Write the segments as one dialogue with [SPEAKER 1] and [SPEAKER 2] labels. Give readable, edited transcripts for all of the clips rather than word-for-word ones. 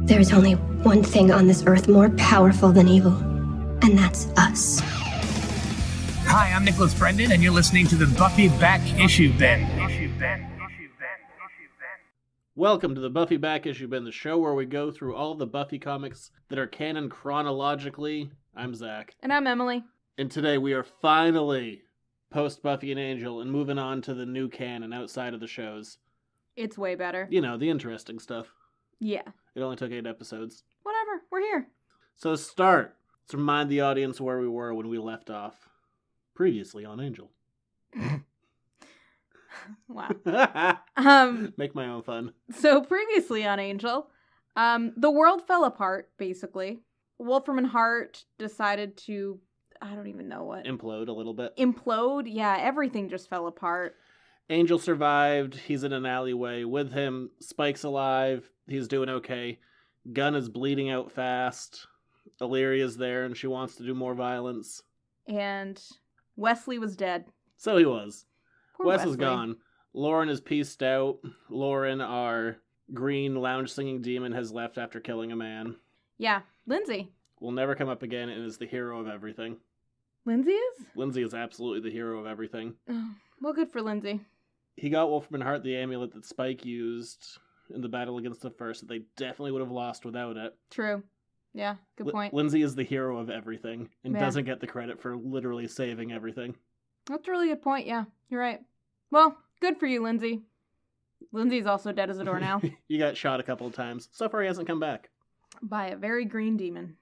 [SPEAKER 1] There is only one thing on this earth more powerful than evil, and that's us.
[SPEAKER 2] Hi, I'm Nicholas Brendan, and you're listening to the Buffy Back Issue Bin.
[SPEAKER 3] Welcome to the Buffy Back Issue Bin, the show where we go through all of the Buffy comics that are canon chronologically. I'm Zach.
[SPEAKER 4] And I'm Emily.
[SPEAKER 3] And today we are finally post Buffy and Angel and moving on to the new canon outside of the shows.
[SPEAKER 4] It's way better.
[SPEAKER 3] You know, the interesting stuff.
[SPEAKER 4] Yeah.
[SPEAKER 3] It only took 8 episodes.
[SPEAKER 4] Whatever, we're here.
[SPEAKER 3] So to start, let's remind the audience where we were when we left off. Previously on Angel.
[SPEAKER 4] Wow.
[SPEAKER 3] Make my own fun.
[SPEAKER 4] So previously on Angel, the world fell apart, basically. Wolfram and Hart decided to, I don't even know what.
[SPEAKER 3] Implode a little bit.
[SPEAKER 4] Implode? Yeah, everything just fell apart.
[SPEAKER 3] Angel survived. He's in an alleyway with him. Spike's alive. He's doing okay. Gunn is bleeding out fast. Illyria's there and she wants to do more violence.
[SPEAKER 4] And Wesley was dead.
[SPEAKER 3] So he was.
[SPEAKER 4] Poor
[SPEAKER 3] Wes
[SPEAKER 4] Wesley.
[SPEAKER 3] is gone. Lauren is pieced out. Lauren, our green lounge-singing demon, has left after killing a man.
[SPEAKER 4] Yeah, Lindsay.
[SPEAKER 3] Will never come up again and is the hero of everything.
[SPEAKER 4] Lindsay is?
[SPEAKER 3] Lindsay is absolutely the hero of everything.
[SPEAKER 4] Oh, well, good for Lindsay.
[SPEAKER 3] He got Wolfram and Hart the amulet that Spike used in the battle against the First that they definitely would have lost without it.
[SPEAKER 4] True. Yeah, good point.
[SPEAKER 3] Lindsay is the hero of everything and
[SPEAKER 4] Yeah.
[SPEAKER 3] doesn't get the credit for literally saving everything.
[SPEAKER 4] That's a really good point, yeah. You're right. Well, good for you, Lindsay. Lindsay's also dead as a doornail.
[SPEAKER 3] He got shot a couple of times. So far he hasn't come back.
[SPEAKER 4] By a very green demon.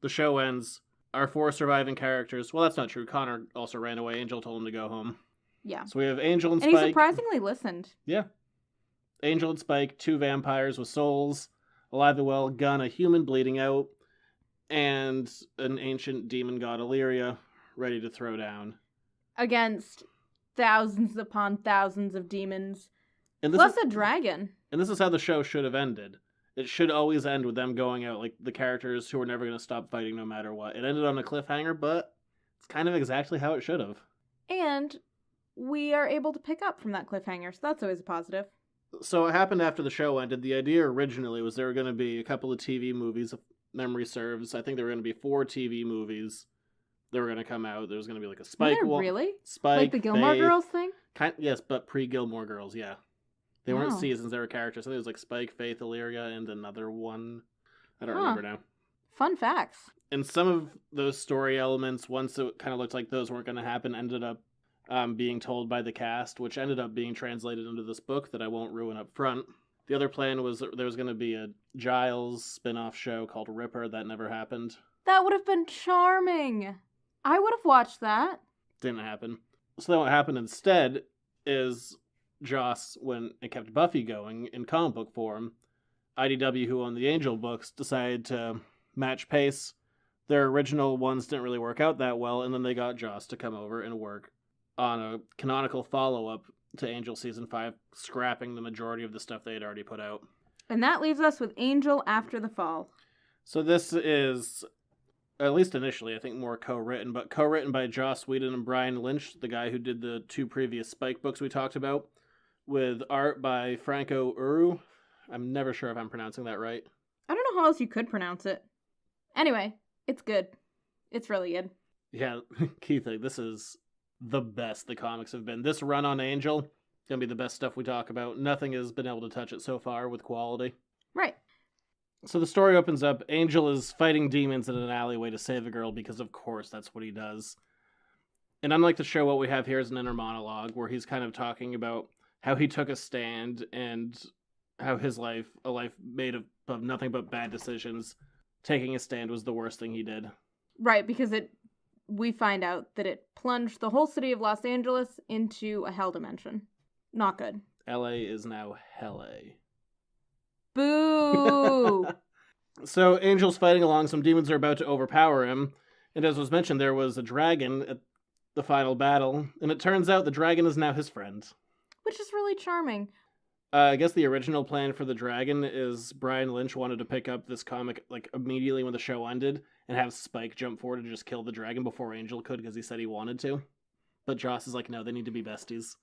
[SPEAKER 3] The show ends. Our 4 surviving characters... Well, that's not true. Connor also ran away. Angel told him to go home.
[SPEAKER 4] Yeah.
[SPEAKER 3] So we have Angel and
[SPEAKER 4] And
[SPEAKER 3] Spike.
[SPEAKER 4] he surprisingly listened.
[SPEAKER 3] Yeah. Angel and Spike, 2 vampires with souls. Alive and well. Gunn, a human bleeding out. And an ancient demon god, Illyria, ready to throw down.
[SPEAKER 4] Against thousands upon thousands of demons.
[SPEAKER 3] And
[SPEAKER 4] Plus a dragon.
[SPEAKER 3] And this is how the show should have ended. It should always end with them going out like the characters who are never going to stop fighting no matter what. It ended on a cliffhanger, but it's kind of exactly how it should have.
[SPEAKER 4] And we are able to pick up from that cliffhanger, so that's always a positive.
[SPEAKER 3] So what happened after the show ended, the idea originally was there were going to be a couple of TV movies, if memory serves. I think there were going to be 4 TV movies that were going to come out. There was going to be like a Spike one.
[SPEAKER 4] Really?
[SPEAKER 3] Spike,
[SPEAKER 4] Like the Gilmore
[SPEAKER 3] Faith.
[SPEAKER 4] Girls thing?
[SPEAKER 3] Yes, but pre-Gilmore Girls, yeah. They weren't
[SPEAKER 4] Wow.
[SPEAKER 3] seasons, they were characters. I think it was like Spike, Faith, Illyria, and another one. I don't remember now.
[SPEAKER 4] Fun facts.
[SPEAKER 3] And some of those story elements, once it kind of looked like those weren't going to happen, ended up being told by the cast, which ended up being translated into this book that I won't ruin up front. The other plan was that there was going to be a Giles spin-off show called Ripper. That never happened.
[SPEAKER 4] That would have been charming. I would have watched that.
[SPEAKER 3] Didn't happen. So then what happened instead is Joss, when it kept Buffy going in comic book form, IDW, who owned the Angel books, decided to match pace. Their original ones didn't really work out that well, and then they got Joss to come over and work on a canonical follow-up to Angel Season 5, scrapping the majority of the stuff they had already put out.
[SPEAKER 4] And that leaves us with Angel After the Fall.
[SPEAKER 3] So this is, at least initially, I think more co-written, but co-written by Joss Whedon and Brian Lynch, the guy who did the 2 previous Spike books we talked about, with art by Franco Uru. I'm never sure if I'm pronouncing that right.
[SPEAKER 4] I don't know how else you could pronounce it. Anyway, it's good. It's really good.
[SPEAKER 3] Yeah, key thing, this is the best the comics have been. This run on Angel, gonna be the best stuff we talk about. Nothing has been able to touch it so far with quality.
[SPEAKER 4] Right.
[SPEAKER 3] So the story opens up. Angel is fighting demons in an alleyway to save a girl because, of course, that's what he does. And unlike the show, what we have here is an inner monologue where he's kind of talking about how he took a stand and how his life, a life made of nothing but bad decisions, taking a stand was the worst thing he did.
[SPEAKER 4] Right, because we find out that it plunged the whole city of Los Angeles into a hell dimension. Not good.
[SPEAKER 3] LA is now Hell-A.
[SPEAKER 4] Boo!
[SPEAKER 3] So Angel's fighting along, some demons are about to overpower him, and as was mentioned, there was a dragon at the final battle, and it turns out the dragon is now his friend.
[SPEAKER 4] Which is really charming.
[SPEAKER 3] I guess the original plan for the dragon is Brian Lynch wanted to pick up this comic like immediately when the show ended and have Spike jump forward and just kill the dragon before Angel could because he said he wanted to. But Joss is like, no, they need to be besties.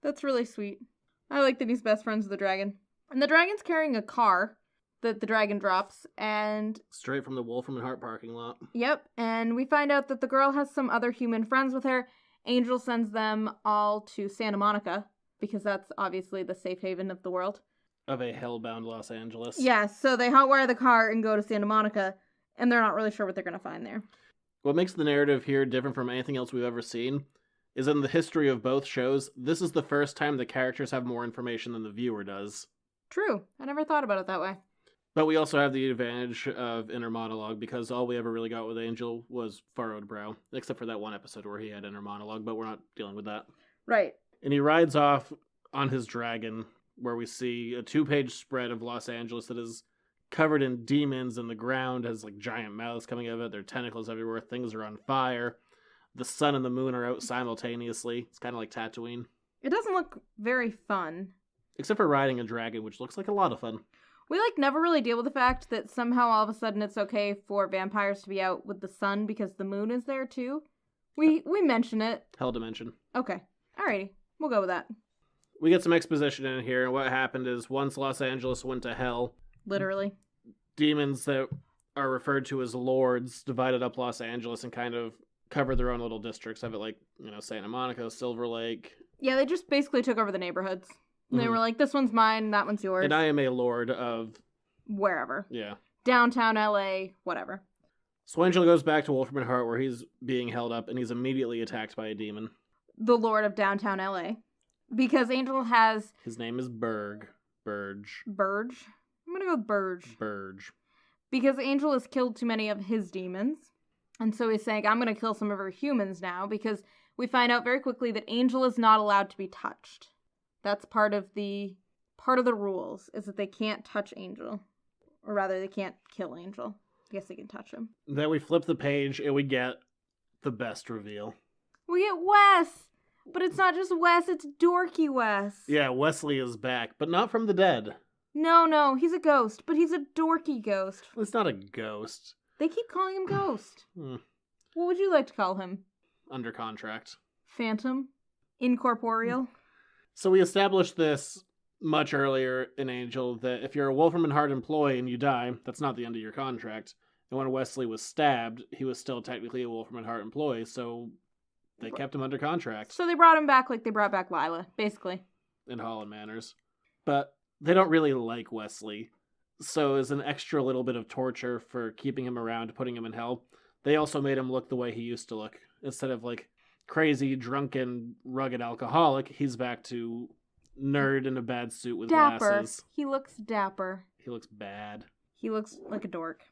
[SPEAKER 4] That's really sweet. I like that he's best friends with the dragon. And the dragon's carrying a car, that the dragon drops, and
[SPEAKER 3] Straight from the Wolfram and Hart parking lot.
[SPEAKER 4] yep, and we find out that the girl has some other human friends with her. Angel sends them all to Santa Monica, because that's obviously the safe haven of the world.
[SPEAKER 3] Of a hellbound Los Angeles.
[SPEAKER 4] Yeah, so they hotwire the car and go to Santa Monica, and they're not really sure what they're going to find there.
[SPEAKER 3] What makes the narrative here different from anything else we've ever seen is in the history of both shows, this is the first time the characters have more information than the viewer does.
[SPEAKER 4] True. I never thought about it that way.
[SPEAKER 3] But we also have the advantage of inner monologue, because all we ever really got with Angel was furrowed brow, except for that one episode where he had inner monologue, but we're not dealing with that.
[SPEAKER 4] Right.
[SPEAKER 3] And he rides off on his dragon, where we see a 2-page spread of Los Angeles that is covered in demons, and the ground has like giant mouths coming out of it. There are tentacles everywhere. Things are on fire. The sun and the moon are out simultaneously. It's kind of like Tatooine.
[SPEAKER 4] It doesn't look very fun.
[SPEAKER 3] Except for riding a dragon, which looks like a lot of fun.
[SPEAKER 4] We never really deal with the fact that somehow all of a sudden it's okay for vampires to be out with the sun because the moon is there too. We mention it.
[SPEAKER 3] Hell dimension.
[SPEAKER 4] Okay. Alrighty. We'll go with that.
[SPEAKER 3] We get some exposition in here, and what happened is once Los Angeles went to hell,
[SPEAKER 4] Literally.
[SPEAKER 3] demons that are referred to as lords divided up Los Angeles and kind of covered their own little districts of it, like, Santa Monica, Silver Lake.
[SPEAKER 4] Yeah, they just basically took over the neighborhoods. They were like, this one's mine, that one's yours.
[SPEAKER 3] And I am a lord of...
[SPEAKER 4] Wherever.
[SPEAKER 3] Yeah.
[SPEAKER 4] Downtown LA, whatever.
[SPEAKER 3] So Angel goes back to Wolfram and Hart, where he's being held up, and he's immediately attacked by a demon.
[SPEAKER 4] The Lord of Downtown LA. Because Angel has...
[SPEAKER 3] His name is Burge.
[SPEAKER 4] Burge? I'm gonna go with
[SPEAKER 3] Burge.
[SPEAKER 4] Because Angel has killed too many of his demons. And so he's saying, I'm gonna kill some of her humans now, because we find out very quickly that Angel is not allowed to be touched. That's part of the rules, is that they can't touch Angel. Or rather, they can't kill Angel. I guess they can touch him.
[SPEAKER 3] Then we flip the page, and we get the best reveal.
[SPEAKER 4] We get Wes! But it's not just Wes, it's dorky Wes.
[SPEAKER 3] Yeah, Wesley is back, but not from the dead.
[SPEAKER 4] No, he's a ghost, but he's a dorky ghost.
[SPEAKER 3] It's not a ghost.
[SPEAKER 4] They keep calling him Ghost. What would you like to call him?
[SPEAKER 3] Under contract.
[SPEAKER 4] Phantom? Incorporeal?
[SPEAKER 3] So we established this much earlier in Angel, that if you're a Wolfram and Hart employee and you die, that's not the end of your contract. And when Wesley was stabbed, he was still technically a Wolfram and Hart employee, so they kept him under contract.
[SPEAKER 4] So they brought him back like they brought back Lila, basically.
[SPEAKER 3] In Holland manners. But they don't really like Wesley. So as an extra little bit of torture for keeping him around, putting him in hell, they also made him look the way he used to look. Instead of like crazy, drunken, rugged alcoholic, he's back to nerd in a bad suit with glasses.
[SPEAKER 4] He looks dapper.
[SPEAKER 3] He looks bad.
[SPEAKER 4] He looks like a dork.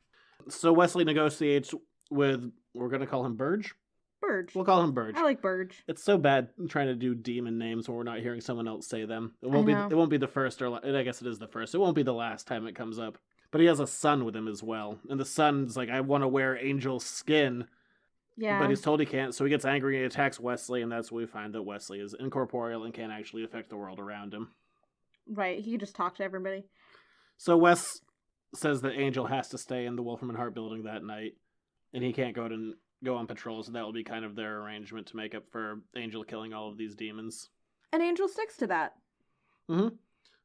[SPEAKER 3] So Wesley negotiates with, we're going to call him Burge?
[SPEAKER 4] Burge.
[SPEAKER 3] We'll call him Burge.
[SPEAKER 4] I like Burge.
[SPEAKER 3] It's so bad trying to do demon names when we're not hearing someone else say them. It won't be the first, or I guess it is the first. It won't be the last time it comes up. But he has a son with him as well. And the son's like, I want to wear Angel's skin.
[SPEAKER 4] Yeah.
[SPEAKER 3] But he's told he can't, so he gets angry and attacks Wesley, and that's when we find that Wesley is incorporeal and can't actually affect the world around him.
[SPEAKER 4] Right, he can just talk to everybody.
[SPEAKER 3] So Wes says that Angel has to stay in the Wolfram and Hart building that night, and he can't go on patrol, so that will be kind of their arrangement to make up for Angel killing all of these demons.
[SPEAKER 4] And Angel sticks to that.
[SPEAKER 3] Mm-hmm.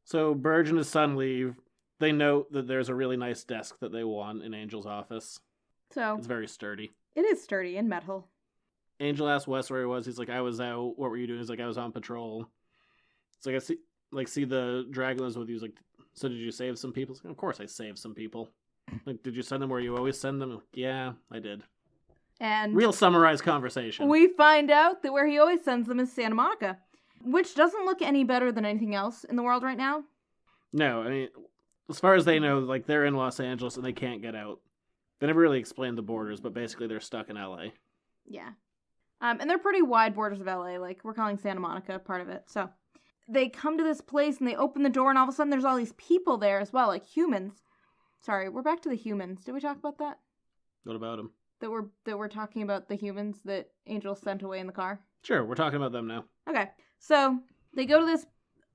[SPEAKER 3] So Burge and his son leave. They note that there's a really nice desk that they want in Angel's office.
[SPEAKER 4] So
[SPEAKER 3] it's very sturdy.
[SPEAKER 4] It is sturdy and metal.
[SPEAKER 3] Angel asks Wes where he was. He's like, I was out. What were you doing? He's like, I was on patrol. It's like, I see the dragon was with you. He's like, so did you save some people? Like, of course I saved some people. Like, did you send them where you always send them? Like, yeah, I did.
[SPEAKER 4] And
[SPEAKER 3] real summarized conversation.
[SPEAKER 4] We find out that where he always sends them is Santa Monica, which doesn't look any better than anything else in the world right now. No,
[SPEAKER 3] I mean, as far as they know, like, they're in Los Angeles and they can't get out. They never really explained the borders, but basically they're stuck in LA.
[SPEAKER 4] Yeah. And they're pretty wide borders of LA. Like, we're calling Santa Monica part of it. So they come to this place and they open the door and all of a sudden there's all these people there as well, like humans. Sorry, we're back to the humans. Did we talk about that?
[SPEAKER 3] What about them?
[SPEAKER 4] That we're talking about the humans that Angel sent away in the car?
[SPEAKER 3] Sure, we're talking about them now.
[SPEAKER 4] Okay. So they go to this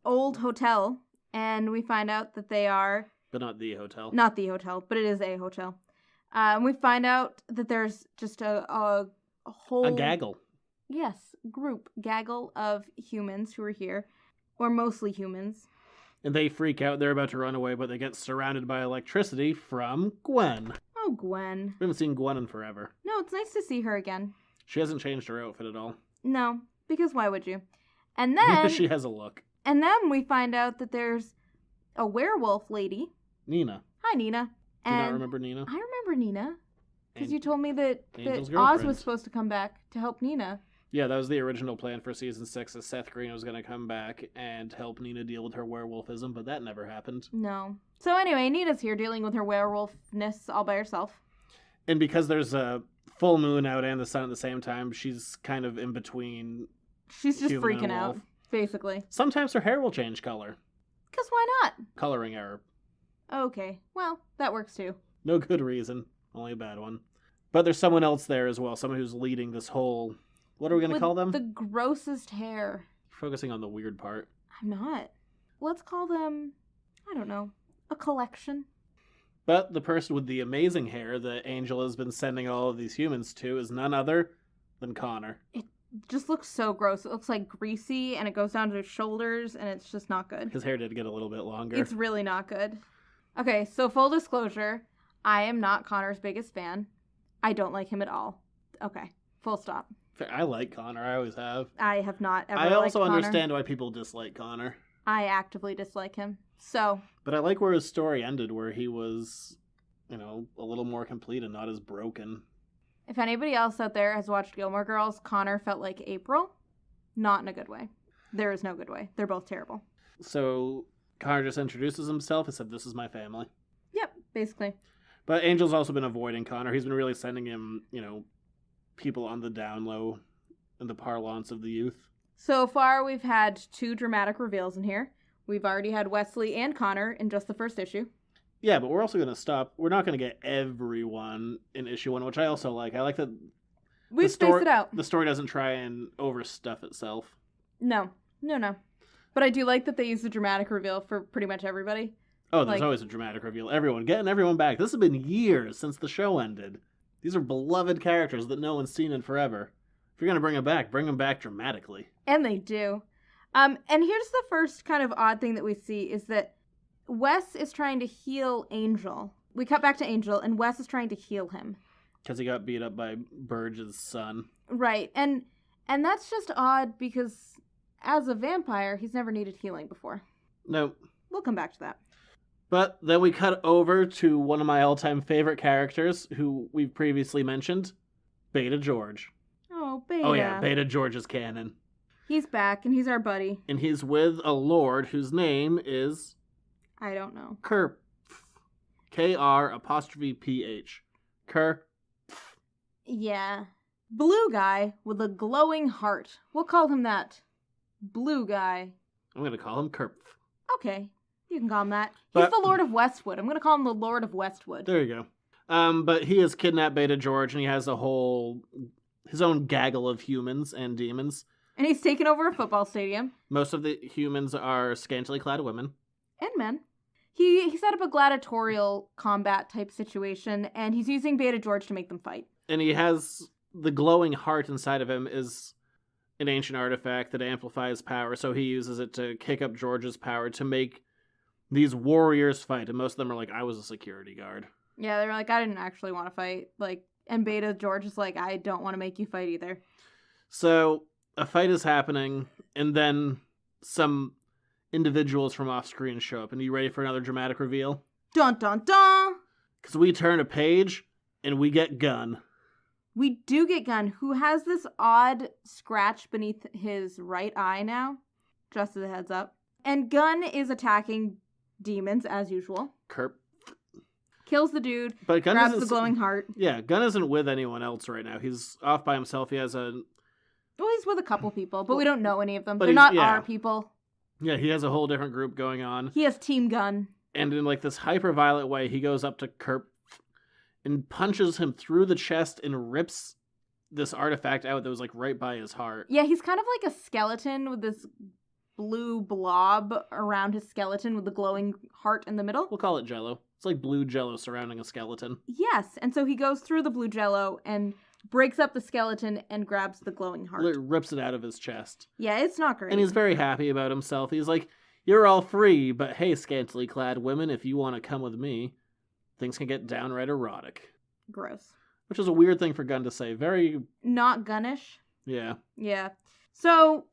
[SPEAKER 4] old hotel and we find out that they are...
[SPEAKER 3] But not the hotel.
[SPEAKER 4] Not the hotel, but it is a hotel. We find out that there's just a whole...
[SPEAKER 3] A gaggle.
[SPEAKER 4] Yes, gaggle of humans who are here. Or mostly humans.
[SPEAKER 3] And they freak out. They're about to run away, but they get surrounded by electricity from Gwen.
[SPEAKER 4] Oh, Gwen.
[SPEAKER 3] We haven't seen Gwen in forever.
[SPEAKER 4] No, it's nice to see her again.
[SPEAKER 3] She hasn't changed her outfit at all.
[SPEAKER 4] No, because why would you? And then...
[SPEAKER 3] She has a look.
[SPEAKER 4] And then we find out that there's a werewolf lady.
[SPEAKER 3] Nina.
[SPEAKER 4] Hi, Nina.
[SPEAKER 3] Do you not remember Nina?
[SPEAKER 4] I remember Nina. Because you told me that
[SPEAKER 3] Angel's
[SPEAKER 4] Oz
[SPEAKER 3] girlfriend.
[SPEAKER 4] was supposed to come back to help Nina.
[SPEAKER 3] Yeah, that was the original plan for season 6, is Seth Green was going to come back and help Nina deal with her werewolfism, but that never happened.
[SPEAKER 4] No. So anyway, Nina's here dealing with her werewolfness all by herself.
[SPEAKER 3] And because there's a full moon out and the sun at the same time, she's kind of in between.
[SPEAKER 4] She's just
[SPEAKER 3] human and
[SPEAKER 4] freaking out,
[SPEAKER 3] wolf.
[SPEAKER 4] basically.
[SPEAKER 3] Sometimes her hair will change color.
[SPEAKER 4] Because why not?
[SPEAKER 3] Coloring error.
[SPEAKER 4] Okay, well, that works too.
[SPEAKER 3] No good reason, only a bad one. But there's someone else there as well, someone who's leading this whole... What are we going to call them?
[SPEAKER 4] The grossest hair.
[SPEAKER 3] Focusing on the weird part.
[SPEAKER 4] I'm not. Let's call them, I don't know, a collection.
[SPEAKER 3] But the person with the amazing hair that Angel has been sending all of these humans to is none other than Connor.
[SPEAKER 4] It just looks so gross. It looks like greasy, and it goes down to his shoulders, and it's just not good.
[SPEAKER 3] His hair did get a little bit longer.
[SPEAKER 4] It's really not good. Okay, so full disclosure, I am not Connor's biggest fan. I don't like him at all. Okay, full stop.
[SPEAKER 3] I like Connor. I always have.
[SPEAKER 4] I have not ever
[SPEAKER 3] I
[SPEAKER 4] liked
[SPEAKER 3] also
[SPEAKER 4] Connor.
[SPEAKER 3] understand why people dislike Connor.
[SPEAKER 4] I actively dislike him. So.
[SPEAKER 3] But I like where his story ended, where he was, a little more complete and not as broken.
[SPEAKER 4] If anybody else out there has watched Gilmore Girls, Connor felt like April. Not in a good way. There is no good way. They're both terrible.
[SPEAKER 3] So Connor just introduces himself and said, "This is my family."
[SPEAKER 4] Yep, basically.
[SPEAKER 3] But Angel's also been avoiding Connor. He's been really sending him, people on the down low in the parlance of the youth.
[SPEAKER 4] So far, we've had 2 dramatic reveals in here. We've already had Wesley and Connor in just the first issue.
[SPEAKER 3] Yeah, but we're also going to stop. We're not going to get everyone in issue 1, which I also like. I like that
[SPEAKER 4] We've spaced it out.
[SPEAKER 3] The story doesn't try and overstuff itself.
[SPEAKER 4] No. But I do like that they use the dramatic reveal for pretty much everybody.
[SPEAKER 3] Oh, there's always a dramatic reveal. Getting everyone back. This has been years since the show ended. These are beloved characters that no one's seen in forever. If you're going to bring them back dramatically.
[SPEAKER 4] And they do. And here's the first kind of odd thing that we see is that Wes is trying to heal Angel. We cut back to Angel, and Wes is trying to heal him.
[SPEAKER 3] Because he got beat up by Burge's son.
[SPEAKER 4] Right. And that's just odd because as a vampire, he's never needed healing before.
[SPEAKER 3] Nope.
[SPEAKER 4] We'll come back to that.
[SPEAKER 3] But then we cut over to one of my all-time favorite characters, who we've previously mentioned, Beta George.
[SPEAKER 4] Oh, Beta.
[SPEAKER 3] Oh yeah, Beta George is canon.
[SPEAKER 4] He's back, and he's our buddy.
[SPEAKER 3] And he's with a lord whose name is...
[SPEAKER 4] I don't know.
[SPEAKER 3] Kerp. K-R''PH. Kerp.
[SPEAKER 4] Yeah. Blue guy with a glowing heart. We'll call him that. Blue guy.
[SPEAKER 3] I'm going to call him Kerp.
[SPEAKER 4] Okay. You can call him that. He's the Lord of Westwood. I'm going to call him the Lord of Westwood.
[SPEAKER 3] There you go. But he has kidnapped Beta George, and he has his own gaggle of humans and demons.
[SPEAKER 4] And he's taken over a football stadium.
[SPEAKER 3] Most of the humans are scantily clad women.
[SPEAKER 4] And men. He set up a gladiatorial combat type situation, and he's using Beta George to make them fight.
[SPEAKER 3] And he has the glowing heart inside of him is an ancient artifact that amplifies power, so he uses it to kick up George's power to make these warriors fight. And most of them are like, I was a security guard.
[SPEAKER 4] Yeah, they're like, I didn't actually want to fight. And Beta George is like, I don't want to make you fight either.
[SPEAKER 3] So a fight is happening, and then some individuals from off-screen show up. And are you ready for another dramatic reveal?
[SPEAKER 4] Dun dun dun!
[SPEAKER 3] Because we turn a page, and we get Gunn.
[SPEAKER 4] We do get Gunn, who has this odd scratch beneath his right eye now. Just as a heads up. And Gunn is attacking demons, as usual.
[SPEAKER 3] Kerp.
[SPEAKER 4] Kills the dude,
[SPEAKER 3] but Gunn
[SPEAKER 4] grabs the glowing heart.
[SPEAKER 3] Yeah, Gunn isn't with anyone else right now. He's off by himself. He has
[SPEAKER 4] Well, he's with a couple people, but we don't know any of them. They're not our people.
[SPEAKER 3] Yeah, he has a whole different group going on.
[SPEAKER 4] He has Team Gunn.
[SPEAKER 3] And in this hyper-violent way, he goes up to Kerp and punches him through the chest and rips this artifact out that was right by his heart.
[SPEAKER 4] Yeah, he's kind of like a skeleton with this blue blob around his skeleton with the glowing heart in the middle.
[SPEAKER 3] We'll call it Jello. It's like blue Jello surrounding a skeleton.
[SPEAKER 4] Yes, and so he goes through the blue Jello and breaks up the skeleton and grabs the glowing heart.
[SPEAKER 3] Rips it out of his chest.
[SPEAKER 4] Yeah, it's not great.
[SPEAKER 3] And he's very happy about himself. He's You're all free, but hey, scantily clad women, if you want to come with me, things can get downright erotic.
[SPEAKER 4] Gross.
[SPEAKER 3] Which is a weird thing for Gunn to say. Very...
[SPEAKER 4] Not Gunnish.
[SPEAKER 3] Yeah.
[SPEAKER 4] Yeah. So,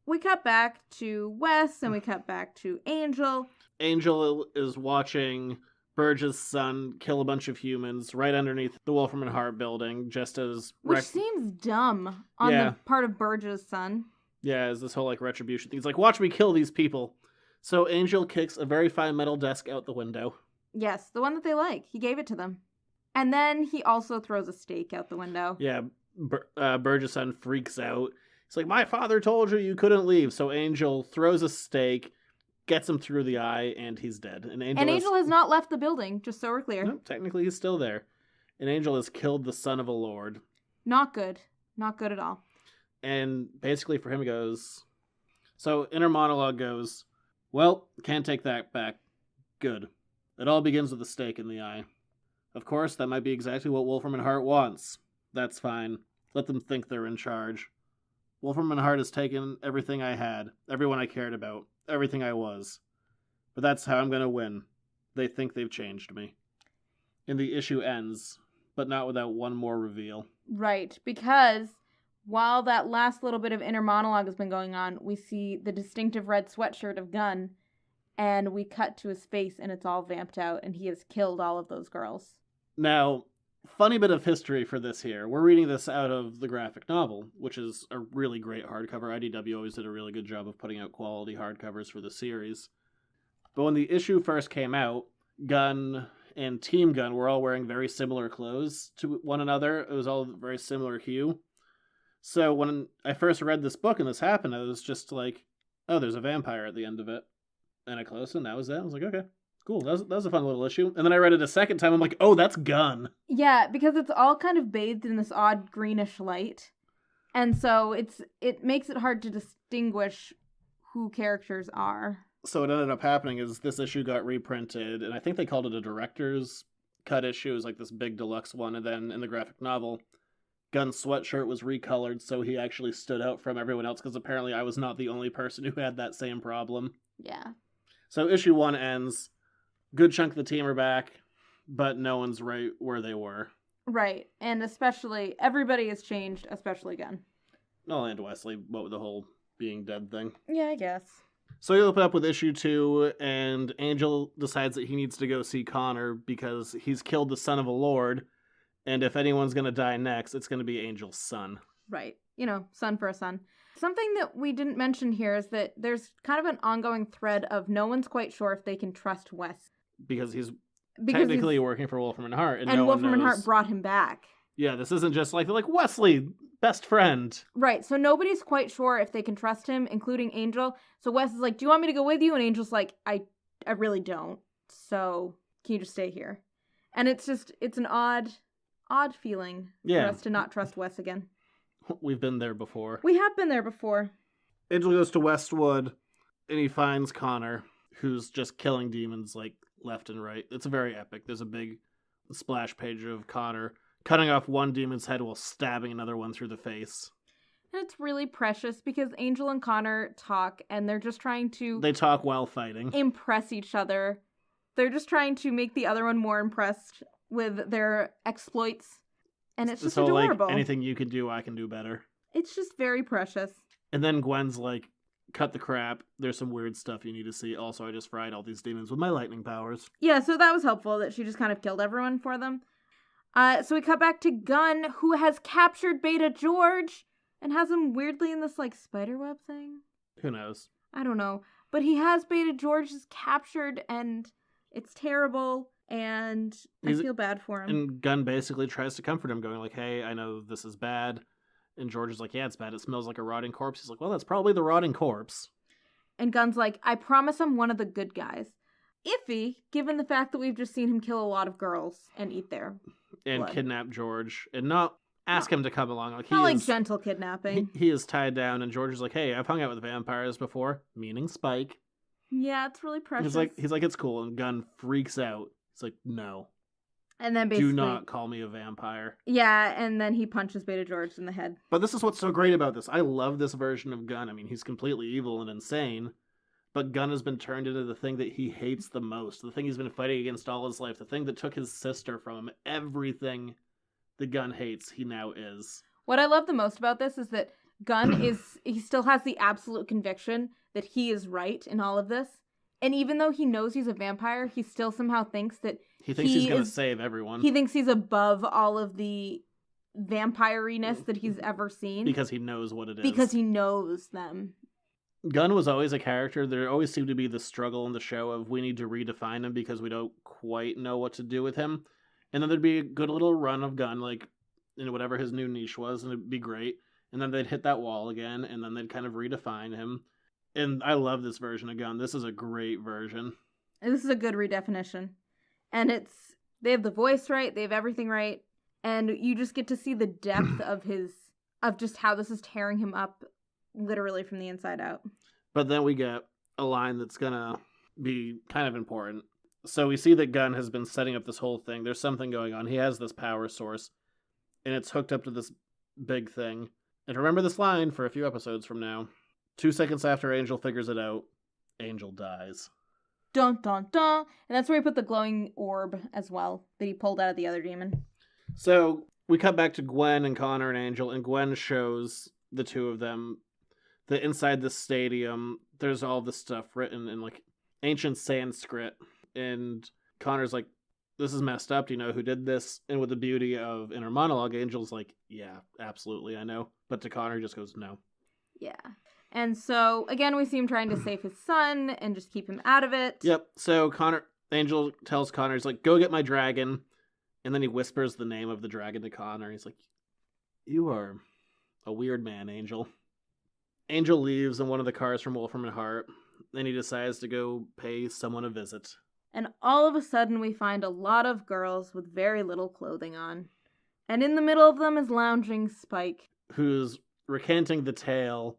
[SPEAKER 4] we cut back to Wes, and we cut back to Angel.
[SPEAKER 3] Angel is watching Burge's son kill a bunch of humans right underneath the Wolfram and Hart building, just as...
[SPEAKER 4] Which seems dumb on the part of Burge's son.
[SPEAKER 3] Yeah, as this whole, like, retribution thing. He's like, watch me kill these people. So Angel kicks a very fine metal desk out the window.
[SPEAKER 4] Yes, the one that they like. He gave it to them. And then he also throws a stake out the window.
[SPEAKER 3] Yeah, Burge's son freaks out. He's like, my father told you couldn't leave. So Angel throws a stake, gets him through the eye, and he's dead. And Angel
[SPEAKER 4] has not left the building, just so we're clear.
[SPEAKER 3] No, technically he's still there. And Angel has killed the son of a lord.
[SPEAKER 4] Not good. Not good at all.
[SPEAKER 3] And basically for him it goes... So inner monologue goes, well, can't take that back. Good. It all begins with a stake in the eye. Of course, that might be exactly what Wolfram and Hart wants. That's fine. Let them think they're in charge. Wolfram and Hart has taken everything I had, everyone I cared about, everything I was. But that's how I'm going to win. They think they've changed me. And the issue ends, but not without one more reveal.
[SPEAKER 4] Right, because while that last little bit of inner monologue has been going on, we see the distinctive red sweatshirt of Gunn, and we cut to his face, and it's all vamped out, and he has killed all of those girls.
[SPEAKER 3] Now, funny bit of history for this here. We're reading this out of the graphic novel, which is a really great hardcover. IDW always did a really good job of putting out quality hardcovers for the series. But when the issue first came out, Gunn and Team Gunn were all wearing very similar clothes to one another. It was all very similar hue. So when I first read this book and this happened, I was just like, oh, there's a vampire at the end of it. And I closed it, and that was it. I was like, okay. Cool, that was a fun little issue. And then I read it a second time, I'm like, oh, that's Gunn.
[SPEAKER 4] Yeah, because it's all kind of bathed in this odd greenish light. And so it makes it hard to distinguish who characters are.
[SPEAKER 3] So what ended up happening is this issue got reprinted, and I think they called it a director's cut issue. It was like this big deluxe one, and then in the graphic novel, Gunn's sweatshirt was recolored so he actually stood out from everyone else, because apparently I was not the only person who had that same problem.
[SPEAKER 4] Yeah. So
[SPEAKER 3] issue 1 ends. Good chunk of the team are back, but no one's right where they were.
[SPEAKER 4] Right, and especially, everybody has changed, especially Gunn.
[SPEAKER 3] Oh, and Wesley, what with the whole being dead thing.
[SPEAKER 4] Yeah, I guess.
[SPEAKER 3] So you open up with issue 2, and Angel decides that he needs to go see Connor because he's killed the son of a lord, and if anyone's going to die next, it's going to be Angel's son.
[SPEAKER 4] Right. Son for a son. Something that we didn't mention here is that there's kind of an ongoing thread of no one's quite sure if they can trust Wes.
[SPEAKER 3] Because he's technically working for Wolfram and Hart. And no
[SPEAKER 4] Wolfram
[SPEAKER 3] one knows.
[SPEAKER 4] and Hart brought him back.
[SPEAKER 3] Yeah, this isn't just like, they're like, Wesley, best friend.
[SPEAKER 4] Right, so nobody's quite sure if they can trust him, including Angel. So Wes is like, do you want me to go with you? And Angel's like, I really don't. So can you just stay here? And it's an odd feeling for us to not trust Wes again.
[SPEAKER 3] We've been there before.
[SPEAKER 4] We have been there before.
[SPEAKER 3] Angel goes to Westwood, and he finds Connor, who's just killing demons, like, left and right. It's very epic. There's a big splash page of Connor cutting off one demon's head while stabbing another one through the face.
[SPEAKER 4] And it's really precious because Angel and Connor talk, and they're just trying to...
[SPEAKER 3] They talk while fighting.
[SPEAKER 4] Impress each other. They're just trying to make the other one more impressed with their exploits. And it's just adorable.
[SPEAKER 3] Like, anything you can do, I can do better.
[SPEAKER 4] It's just very precious.
[SPEAKER 3] And then Gwen's like, cut the crap. There's some weird stuff you need to see. Also, I just fried all these demons with my lightning powers.
[SPEAKER 4] Yeah, so that was helpful that she just kind of killed everyone for them. So we cut back to Gunn, who has captured Beta George and has him weirdly in this, like, spiderweb thing.
[SPEAKER 3] Who knows?
[SPEAKER 4] I don't know. But he has Beta George captured, and it's terrible, and I feel bad for him.
[SPEAKER 3] And Gunn basically tries to comfort him, going like, hey, I know this is bad. And George is like, yeah, it's bad. It smells like a rotting corpse. He's like, well, that's probably the rotting corpse.
[SPEAKER 4] And Gunn's like, I promise I'm one of the good guys. Iffy, given the fact that we've just seen him kill a lot of girls and eat their
[SPEAKER 3] and
[SPEAKER 4] blood.
[SPEAKER 3] Kidnap George. And not ask him to come along. Like,
[SPEAKER 4] not like gentle kidnapping.
[SPEAKER 3] He is tied down, and George is like, hey, I've hung out with vampires before. Meaning Spike.
[SPEAKER 4] Yeah, it's really precious.
[SPEAKER 3] He's like, it's cool. And Gunn freaks out. He's like, no.
[SPEAKER 4] And then basically...
[SPEAKER 3] Do not call me a vampire.
[SPEAKER 4] Yeah, and then he punches Beta George in the head.
[SPEAKER 3] But this is what's so great about this. I love this version of Gunn. I mean, he's completely evil and insane. but Gunn has been turned into the thing that he hates the most, the thing he's been fighting against all his life, the thing that took his sister from him. Everything that Gunn hates, he now is.
[SPEAKER 4] What I love the most about this is that Gunn he still has the absolute conviction that he is right in all of this. And even though he knows he's a vampire, he still somehow thinks that
[SPEAKER 3] he's going to save everyone.
[SPEAKER 4] He thinks he's above all of the vampire-ness that he's ever seen.
[SPEAKER 3] Because he knows what it is.
[SPEAKER 4] Because he knows them.
[SPEAKER 3] Gunn was always a character. There always seemed to be the struggle in the show of we need to redefine him because we don't quite know what to do with him. And then there'd be a good little run of Gunn, like, in whatever his new niche was, and it'd be great. And then they'd hit that wall again, and then they'd kind of redefine him. And I love this version of Gunn. This is a great version.
[SPEAKER 4] This is a good redefinition. And they have the voice right, they have everything right, and you just get to see the depth of just how this is tearing him up literally from the inside out.
[SPEAKER 3] But then we get a line that's gonna be kind of important. So we see that Gunn has been setting up this whole thing. There's something going on. He has this power source, and it's hooked up to this big thing. And remember this line for a few episodes from now. 2 seconds after Angel figures it out, Angel dies.
[SPEAKER 4] Dun, dun, dun. And that's where he put the glowing orb as well that he pulled out of the other demon.
[SPEAKER 3] So we cut back to Gwen and Connor and Angel, and Gwen shows the two of them that inside the stadium, there's all this stuff written in like ancient Sanskrit. And Connor's like, this is messed up. Do you know who did this? And with the beauty of inner monologue, Angel's like, yeah, absolutely, I know. But to Connor, he just goes, no.
[SPEAKER 4] Yeah. And so, again, we see him trying to save his son and just keep him out of it.
[SPEAKER 3] Yep. So Angel tells Connor, he's like, go get my dragon. And then he whispers the name of the dragon to Connor. He's like, you are a weird man, Angel. Angel leaves in one of the cars from Wolfram and Hart. Then he decides to go pay someone a visit.
[SPEAKER 4] And all of a sudden, we find a lot of girls with very little clothing on. And in the middle of them is lounging Spike,
[SPEAKER 3] who's recanting the tale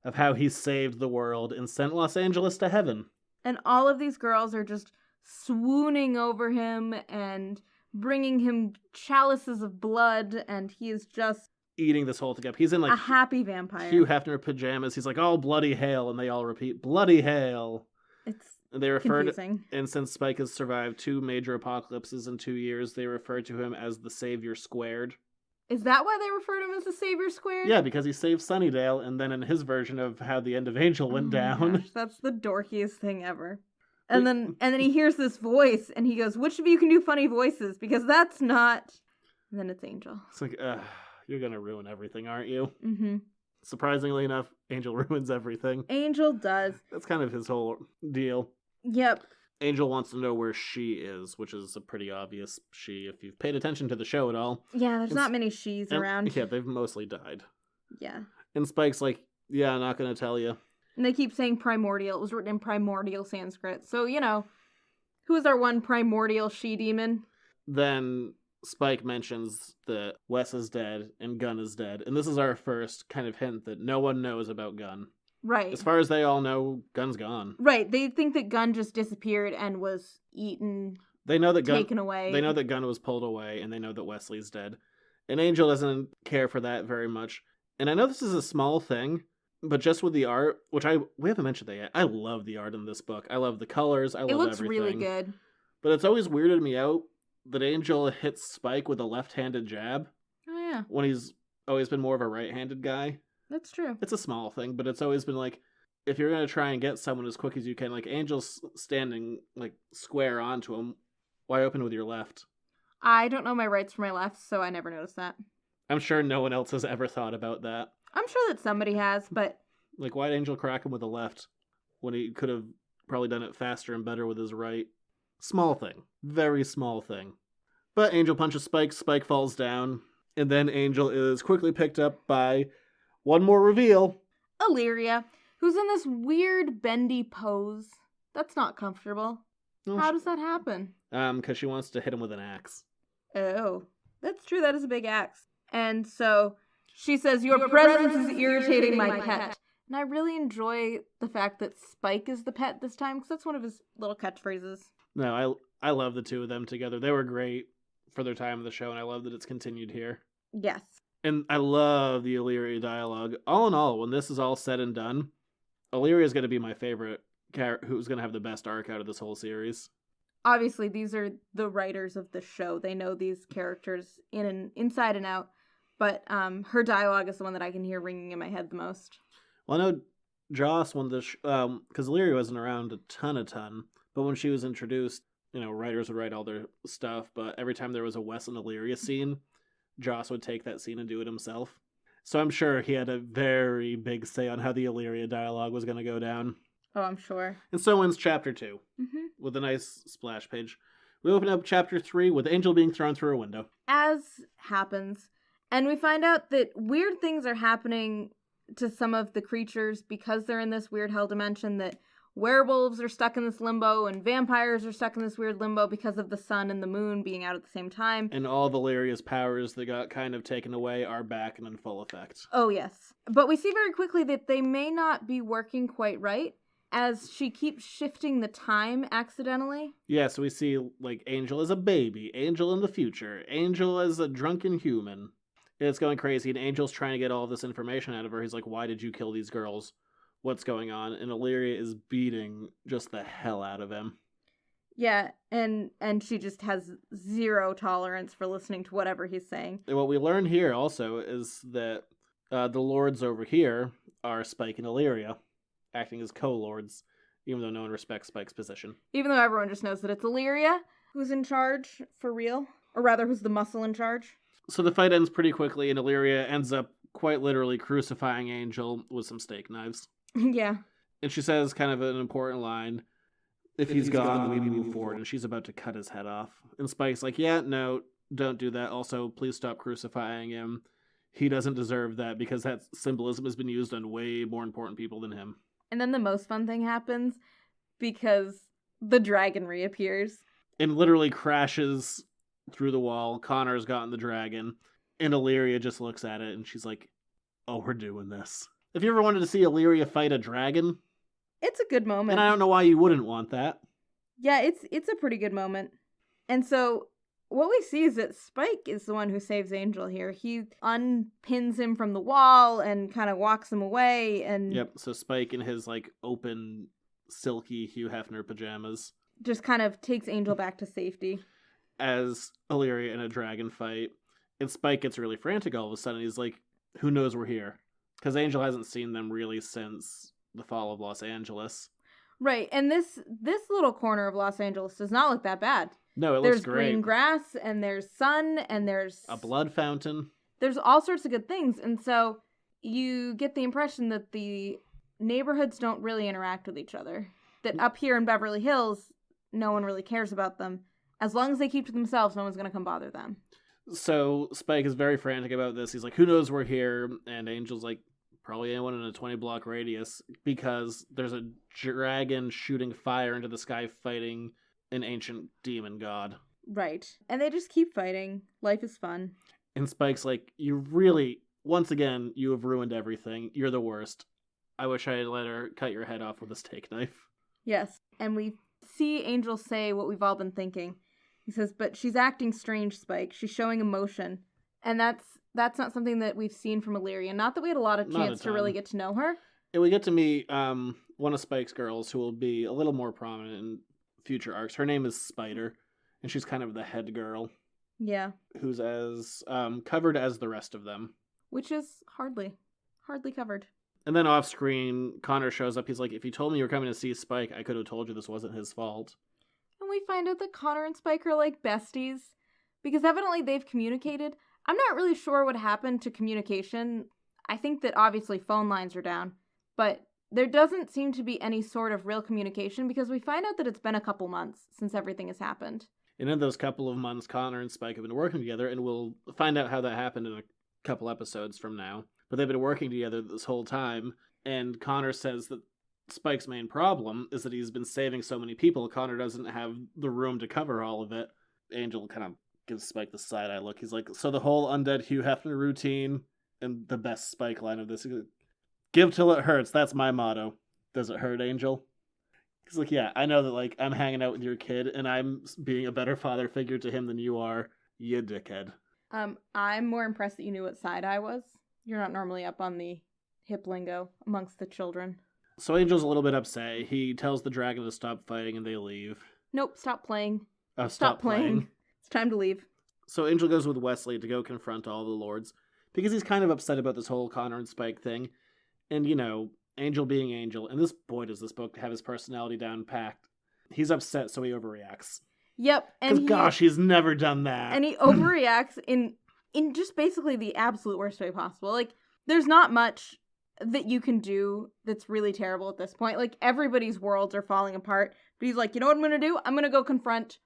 [SPEAKER 3] of how he saved the world and sent Los Angeles to heaven.
[SPEAKER 4] And all of these girls are just swooning over him and bringing him chalices of blood, and he is just
[SPEAKER 3] eating this whole thing up. He's in like
[SPEAKER 4] a happy vampire.
[SPEAKER 3] Hugh Hefner pajamas. He's like, oh, bloody hail, and they all repeat, bloody hail.
[SPEAKER 4] It's
[SPEAKER 3] they refer
[SPEAKER 4] confusing.
[SPEAKER 3] And since Spike has survived 2 major apocalypses in 2 years, they refer to him as the Savior Squared.
[SPEAKER 4] Is that why they refer to him as the Savior Squared?
[SPEAKER 3] Yeah, because he saved Sunnydale, and then in his version of how the end of Angel went down.
[SPEAKER 4] Gosh, that's the dorkiest thing ever. And then he hears this voice, and he goes, which of you can do funny voices? Because that's not... And then it's Angel.
[SPEAKER 3] It's like, you're gonna ruin everything, aren't you?
[SPEAKER 4] Mm-hmm.
[SPEAKER 3] Surprisingly enough, Angel ruins everything.
[SPEAKER 4] Angel does.
[SPEAKER 3] That's kind of his whole deal.
[SPEAKER 4] Yep.
[SPEAKER 3] Angel wants to know where she is, which is a pretty obvious she, if you've paid attention to the show at all.
[SPEAKER 4] Yeah, there's not many she's around.
[SPEAKER 3] Yeah, they've mostly died.
[SPEAKER 4] Yeah.
[SPEAKER 3] And Spike's like, yeah, I'm not going to tell you.
[SPEAKER 4] And they keep saying primordial. It was written in primordial Sanskrit. So, who is our one primordial she-demon?
[SPEAKER 3] Then Spike mentions that Wes is dead and Gunn is dead. And this is our first kind of hint that no one knows about Gunn.
[SPEAKER 4] Right.
[SPEAKER 3] As far as they all know, Gunn's gone.
[SPEAKER 4] Right. They think that Gunn just disappeared and was eaten,
[SPEAKER 3] they know that
[SPEAKER 4] taken away.
[SPEAKER 3] They know that Gunn was pulled away, and they know that Wesley's dead. And Angel doesn't care for that very much. And I know this is a small thing, but just with the art, which we haven't mentioned that yet. I love the art in this book. I love the colors. I love everything. It looks
[SPEAKER 4] really good.
[SPEAKER 3] But it's always weirded me out that Angel hits Spike with a left-handed jab.
[SPEAKER 4] Oh, yeah.
[SPEAKER 3] When he's always been more of a right-handed guy.
[SPEAKER 4] That's true.
[SPEAKER 3] It's a small thing, but it's always been like, if you're going to try and get someone as quick as you can, like Angel's standing like square onto him, why open with your left?
[SPEAKER 4] I don't know my rights from my left, so I never noticed that.
[SPEAKER 3] I'm sure no one else has ever thought about that.
[SPEAKER 4] I'm sure that somebody has, but...
[SPEAKER 3] Like, why'd Angel crack him with a left when he could have probably done it faster and better with his right? Small thing. Very small thing. But Angel punches Spike, Spike falls down, and then Angel is quickly picked up by one more reveal.
[SPEAKER 4] Illyria, who's in this weird bendy pose. That's not comfortable.
[SPEAKER 3] Oh,
[SPEAKER 4] how does that happen?
[SPEAKER 3] Because she wants to hit him with an axe.
[SPEAKER 4] Oh, that's true. That is a big axe. And so she says, your presence is irritating my pet. And I really enjoy the fact that Spike is the pet this time, because that's one of his little catchphrases.
[SPEAKER 3] No, I love the two of them together. They were great for their time in the show, and I love that it's continued here.
[SPEAKER 4] Yes.
[SPEAKER 3] And I love the Illyria dialogue. All in all, when this is all said and done, Illyria is going to be my favorite who's going to have the best arc out of this whole series.
[SPEAKER 4] Obviously, these are the writers of the show. They know these characters inside and out. But her dialogue is the one that I can hear ringing in my head the most.
[SPEAKER 3] Well, I know Joss wanted to, because Illyria wasn't around a ton, but when she was introduced, writers would write all their stuff, but every time there was a Wes and Illyria scene, Joss would take that scene and do it himself. So I'm sure he had a very big say on how the Illyria dialogue was going to go down.
[SPEAKER 4] Oh, I'm sure.
[SPEAKER 3] And so ends Chapter 2, with a nice splash page. We open up Chapter 3 with Angel being thrown through a window.
[SPEAKER 4] As happens. And we find out that weird things are happening to some of the creatures because they're in this weird hell dimension, that werewolves are stuck in this limbo and vampires are stuck in this weird limbo because of the sun and the moon being out at the same time.
[SPEAKER 3] And all of Illyria's powers that got kind of taken away are back and in full effect.
[SPEAKER 4] Oh, yes. But we see very quickly that they may not be working quite right, as she keeps shifting the time accidentally.
[SPEAKER 3] Yeah, so we see, Angel as a baby, Angel in the future, Angel as a drunken human. It's going crazy, and Angel's trying to get all this information out of her. He's like, why did you kill these girls? What's going on? And Illyria is beating just the hell out of him.
[SPEAKER 4] Yeah, and she just has zero tolerance for listening to whatever he's saying.
[SPEAKER 3] And what we learn here also is that the lords over here are Spike and Illyria, acting as co-lords, even though no one respects Spike's position.
[SPEAKER 4] Even though everyone just knows that it's Illyria who's in charge for real. Or rather, who's the muscle in charge.
[SPEAKER 3] So the fight ends pretty quickly, and Illyria ends up quite literally crucifying Angel with some steak knives.
[SPEAKER 4] Yeah.
[SPEAKER 3] And she says kind of an important line, if he's gone, we move forward, and she's about to cut his head off. And Spike's like, yeah, no, don't do that. Also, please stop crucifying him. He doesn't deserve that, because that symbolism has been used on way more important people than him.
[SPEAKER 4] And then the most fun thing happens, because the dragon reappears.
[SPEAKER 3] And literally crashes through the wall. Connor's gotten the dragon, and Illyria just looks at it, and she's like, oh, we're doing this. If you ever wanted to see Illyria fight a dragon,
[SPEAKER 4] it's a good moment.
[SPEAKER 3] And I don't know why you wouldn't want that.
[SPEAKER 4] Yeah, it's a pretty good moment. And so what we see is that Spike is the one who saves Angel here. He unpins him from the wall and kind of walks him away. And
[SPEAKER 3] yep, so Spike in his open, silky Hugh Hefner pajamas
[SPEAKER 4] just kind of takes Angel back to safety.
[SPEAKER 3] As Illyria in a dragon fight. And Spike gets really frantic all of a sudden. He's like, who knows we're here? Because Angel hasn't seen them really since the fall of Los Angeles.
[SPEAKER 4] Right, and this little corner of Los Angeles does not look that bad.
[SPEAKER 3] No, it looks great.
[SPEAKER 4] There's green grass, and there's sun, and there's
[SPEAKER 3] a blood fountain.
[SPEAKER 4] There's all sorts of good things, and so you get the impression that the neighborhoods don't really interact with each other. That up here in Beverly Hills, no one really cares about them. As long as they keep to themselves, no one's going to come bother them. So
[SPEAKER 3] Spike is very frantic about this. He's like, who knows we're here? And Angel's like, probably anyone in a 20-block radius, because there's a dragon shooting fire into the sky fighting an ancient demon god.
[SPEAKER 4] Right. And they just keep fighting. Life is fun.
[SPEAKER 3] And Spike's like, you really, once again, you have ruined everything. You're the worst. I wish I had let her cut your head off with a steak knife.
[SPEAKER 4] Yes. And we see Angel say what we've all been thinking. He says, but she's acting strange, Spike. She's showing emotion. And that's not something that we've seen from Illyria. Not that we had a lot of chance to really get to know her.
[SPEAKER 3] And we get to meet one of Spike's girls who will be a little more prominent in future arcs. Her name is Spider, and she's kind of the head girl.
[SPEAKER 4] Yeah.
[SPEAKER 3] Who's as covered as the rest of them.
[SPEAKER 4] Which is hardly covered.
[SPEAKER 3] And then off screen, Connor shows up. He's like, if you told me you were coming to see Spike, I could have told you this wasn't his fault.
[SPEAKER 4] And we find out that Connor and Spike are like besties, because evidently they've communicated. I'm not really sure what happened to communication. I think that obviously phone lines are down, but there doesn't seem to be any sort of real communication, because we find out that it's been a couple months since everything has happened.
[SPEAKER 3] And in those couple of months, Connor and Spike have been working together, and we'll find out how that happened in a couple episodes from now. But they've been working together this whole time, and Connor says that Spike's main problem is that he's been saving so many people. Connor doesn't have the room to cover all of it. Angel kind of gives Spike the side-eye look. He's like, so the whole undead Hugh Hefner routine, and the best Spike line of this, give till it hurts, that's my motto. Does it hurt, Angel? He's like, yeah, I know that, I'm hanging out with your kid, and I'm being a better father figure to him than you are, you dickhead.
[SPEAKER 4] I'm more impressed that you knew what side-eye was. You're not normally up on the hip lingo amongst the children.
[SPEAKER 3] So Angel's a little bit upset. He tells the dragon to stop fighting and they leave.
[SPEAKER 4] Nope, stop playing.
[SPEAKER 3] Stop playing.
[SPEAKER 4] It's time to leave.
[SPEAKER 3] So Angel goes with Wesley to go confront all the lords because he's kind of upset about this whole Connor and Spike thing. And, you know, Angel being Angel, and boy does this book have his personality down packed. He's upset, so he overreacts.
[SPEAKER 4] Yep.
[SPEAKER 3] Because, gosh, he's never done that.
[SPEAKER 4] And he overreacts in just basically the absolute worst way possible. Like, there's not much that you can do that's really terrible at this point. Like, everybody's worlds are falling apart. But he's like, you know what I'm going to do? I'm going to go confront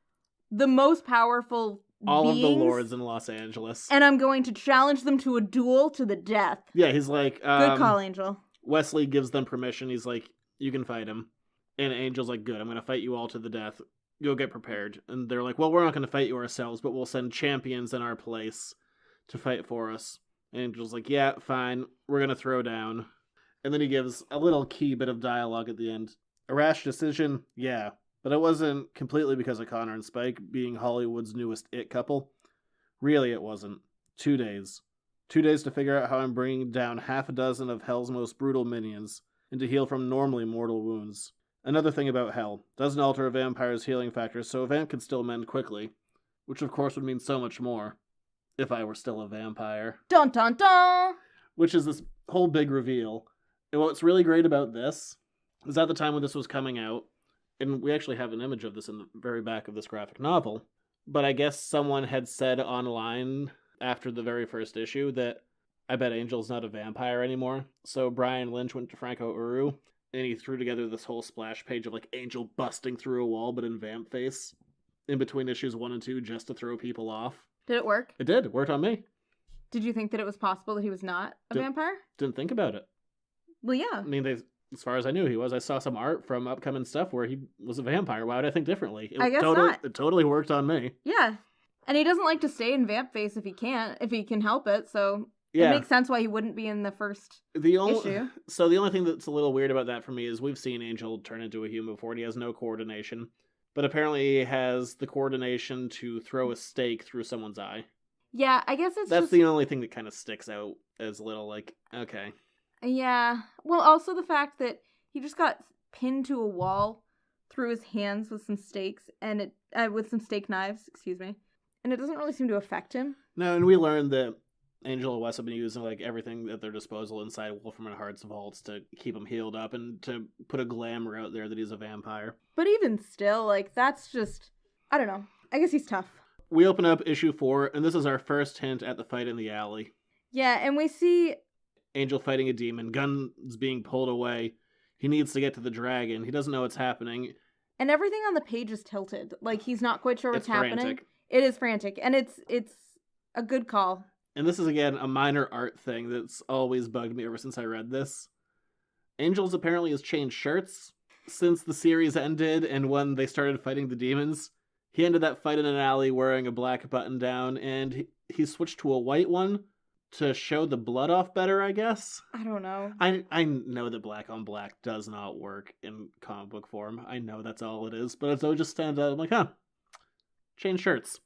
[SPEAKER 4] the most powerful
[SPEAKER 3] all
[SPEAKER 4] beings,
[SPEAKER 3] of the lords in Los Angeles.
[SPEAKER 4] And I'm going to challenge them to a duel to the death.
[SPEAKER 3] Yeah, he's like...
[SPEAKER 4] Good call, Angel.
[SPEAKER 3] Wesley gives them permission. He's like, you can fight him. And Angel's like, good, I'm going to fight you all to the death. Go get prepared. And they're like, well, we're not going to fight you ourselves, but we'll send champions in our place to fight for us. And Angel's like, yeah, fine. We're going to throw down. And then he gives a little key bit of dialogue at the end. A rash decision? Yeah. But it wasn't completely because of Connor and Spike being Hollywood's newest it couple. Really, it wasn't. 2 days. 2 days to figure out how I'm bringing down half a dozen of Hell's most brutal minions, and to heal from normally mortal wounds. Another thing about Hell. Doesn't alter a vampire's healing factor, so a vamp can still mend quickly. Which of course would mean so much more. If I were still a vampire.
[SPEAKER 4] Dun dun dun!
[SPEAKER 3] Which is this whole big reveal. And what's really great about this is at the time when this was coming out, and we actually have an image of this in the very back of this graphic novel, but I guess someone had said online after the very first issue that I bet Angel's not a vampire anymore. So Brian Lynch went to Franco Uru, and he threw together this whole splash page of like Angel busting through a wall, but in vamp face, in between issues 1 and 2, just to throw people off.
[SPEAKER 4] Did it work?
[SPEAKER 3] It did. It worked on me.
[SPEAKER 4] Did you think that it was possible that he was not a vampire?
[SPEAKER 3] Didn't think about it.
[SPEAKER 4] Well, yeah.
[SPEAKER 3] I mean, as far as I knew, he was. I saw some art from upcoming stuff where he was a vampire. Why would I think differently?
[SPEAKER 4] I guess not.
[SPEAKER 3] It totally worked on me.
[SPEAKER 4] Yeah. And he doesn't like to stay in vamp face if he can help it, so it makes sense why he wouldn't be in the first issue.
[SPEAKER 3] So the only thing that's a little weird about that for me is we've seen Angel turn into a human before, and he has no coordination. But apparently he has the coordination to throw a stake through someone's eye.
[SPEAKER 4] Yeah, I guess
[SPEAKER 3] that's the only thing that kind of sticks out as a little like, okay.
[SPEAKER 4] Yeah. Well, also the fact that he just got pinned to a wall through his hands with some stakes and with some steak knives, excuse me. And it doesn't really seem to affect him.
[SPEAKER 3] No, and we learned that Angel and Wes have been using like everything at their disposal inside Wolfram and Hart's vaults to keep him healed up and to put a glamour out there that he's a vampire.
[SPEAKER 4] But even still, like, that's just, I don't know. I guess he's tough.
[SPEAKER 3] We open up issue 4, and this is our first hint at the fight in the alley.
[SPEAKER 4] Yeah, and we see
[SPEAKER 3] Angel fighting a demon, guns being pulled away. He needs to get to the dragon. He doesn't know what's happening.
[SPEAKER 4] And everything on the page is tilted. Like, he's not quite sure what's happening.
[SPEAKER 3] Frantic.
[SPEAKER 4] It is frantic, and it's a good call.
[SPEAKER 3] And this is, again, a minor art thing that's always bugged me ever since I read this. Angels apparently has changed shirts since the series ended and when they started fighting the demons. He ended that fight in an alley wearing a black button-down, and he switched to a white one to show the blood off better, I guess.
[SPEAKER 4] I don't know.
[SPEAKER 3] I know that black on black does not work in comic book form. I know that's all it is, but it just stands out. I'm like, huh, change shirts.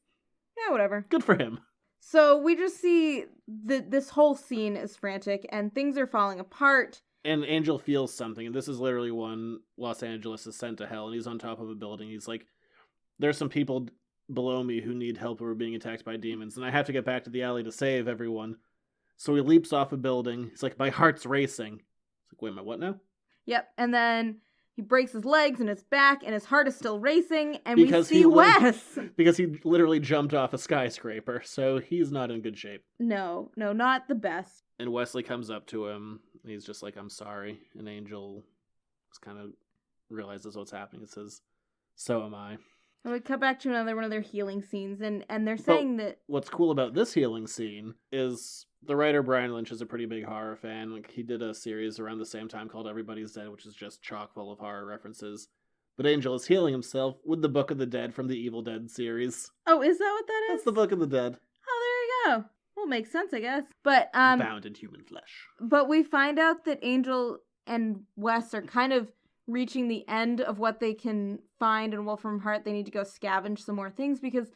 [SPEAKER 4] Yeah, whatever.
[SPEAKER 3] Good for him.
[SPEAKER 4] So we just see that this whole scene is frantic, and things are falling apart.
[SPEAKER 3] And Angel feels something, and this is literally when Los Angeles is sent to hell, and he's on top of a building. He's like, there's some people below me who need help who are being attacked by demons, and I have to get back to the alley to save everyone. So he leaps off a building. He's like, my heart's racing. It's like, wait a minute, what now? Yep,
[SPEAKER 4] and then he breaks his legs and his back, and his heart is still racing, and we see Wes.
[SPEAKER 3] Because he literally jumped off a skyscraper, so he's not in good shape.
[SPEAKER 4] No, not the best.
[SPEAKER 3] And Wesley comes up to him, and he's just like, I'm sorry. And Angel just kind of realizes what's happening. It says, so am I.
[SPEAKER 4] And we cut back to another one of their healing scenes, and they're saying that
[SPEAKER 3] what's cool about this healing scene is the writer Brian Lynch is a pretty big horror fan. Like, he did a series around the same time called Everybody's Dead, which is just chock full of horror references. But Angel is healing himself with the Book of the Dead from the Evil Dead series.
[SPEAKER 4] Oh, is that what that is?
[SPEAKER 3] That's the Book of the Dead.
[SPEAKER 4] Oh, there you go. Well, it makes sense, I guess. But
[SPEAKER 3] bound in human flesh.
[SPEAKER 4] But we find out that Angel and Wes are kind of reaching the end of what they can find in Wolfram Hart. They need to go scavenge some more things because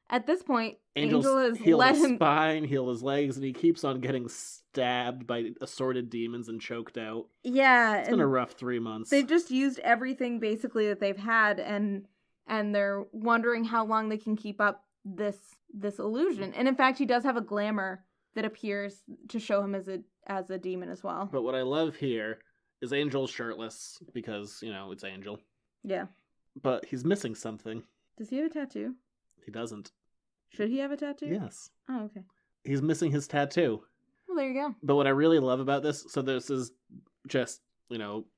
[SPEAKER 4] At this point,
[SPEAKER 3] Angel's
[SPEAKER 4] Angel has
[SPEAKER 3] healed
[SPEAKER 4] let
[SPEAKER 3] his
[SPEAKER 4] him...
[SPEAKER 3] spine, healed his legs, and he keeps on getting stabbed by assorted demons and choked out.
[SPEAKER 4] Yeah.
[SPEAKER 3] It's been a rough 3 months.
[SPEAKER 4] They've just used everything basically that they've had, and they're wondering how long they can keep up this illusion. And in fact, he does have a glamour that appears to show him as a demon as well.
[SPEAKER 3] But what I love here is Angel's shirtless because, it's Angel.
[SPEAKER 4] Yeah.
[SPEAKER 3] But he's missing something.
[SPEAKER 4] Does he have a tattoo?
[SPEAKER 3] He doesn't.
[SPEAKER 4] Should he have a tattoo?
[SPEAKER 3] Yes.
[SPEAKER 4] Oh, okay.
[SPEAKER 3] He's missing his tattoo.
[SPEAKER 4] Well, there you go.
[SPEAKER 3] But what I really love about this, so this is just, a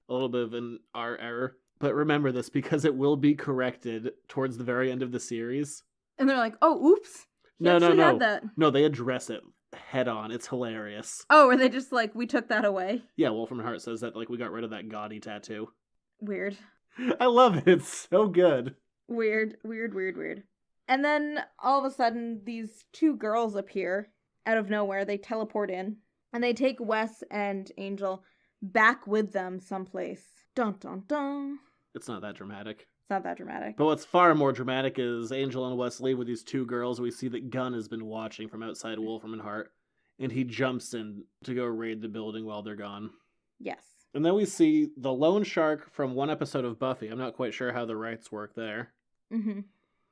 [SPEAKER 3] little bit of an art error. But remember this, because it will be corrected towards the very end of the series.
[SPEAKER 4] And they're like, oh, oops. He
[SPEAKER 3] No.
[SPEAKER 4] had that.
[SPEAKER 3] No, they address it head on. It's hilarious.
[SPEAKER 4] Oh, are they just like, we took that away?
[SPEAKER 3] Yeah, Wolfram Hart says that, we got rid of that gaudy tattoo.
[SPEAKER 4] Weird.
[SPEAKER 3] I love it. It's so good.
[SPEAKER 4] Weird. And then all of a sudden, these two girls appear out of nowhere. They teleport in, and they take Wes and Angel back with them someplace. Dun dun dun.
[SPEAKER 3] It's not that dramatic.
[SPEAKER 4] It's not that dramatic.
[SPEAKER 3] But what's far more dramatic is Angel and Wes leave with these two girls. We see that Gunn has been watching from outside Wolfram and Hart, and he jumps in to go raid the building while they're gone.
[SPEAKER 4] Yes.
[SPEAKER 3] And then we see the lone shark from one episode of Buffy. I'm not quite sure how the rights work there.
[SPEAKER 4] Mm-hmm.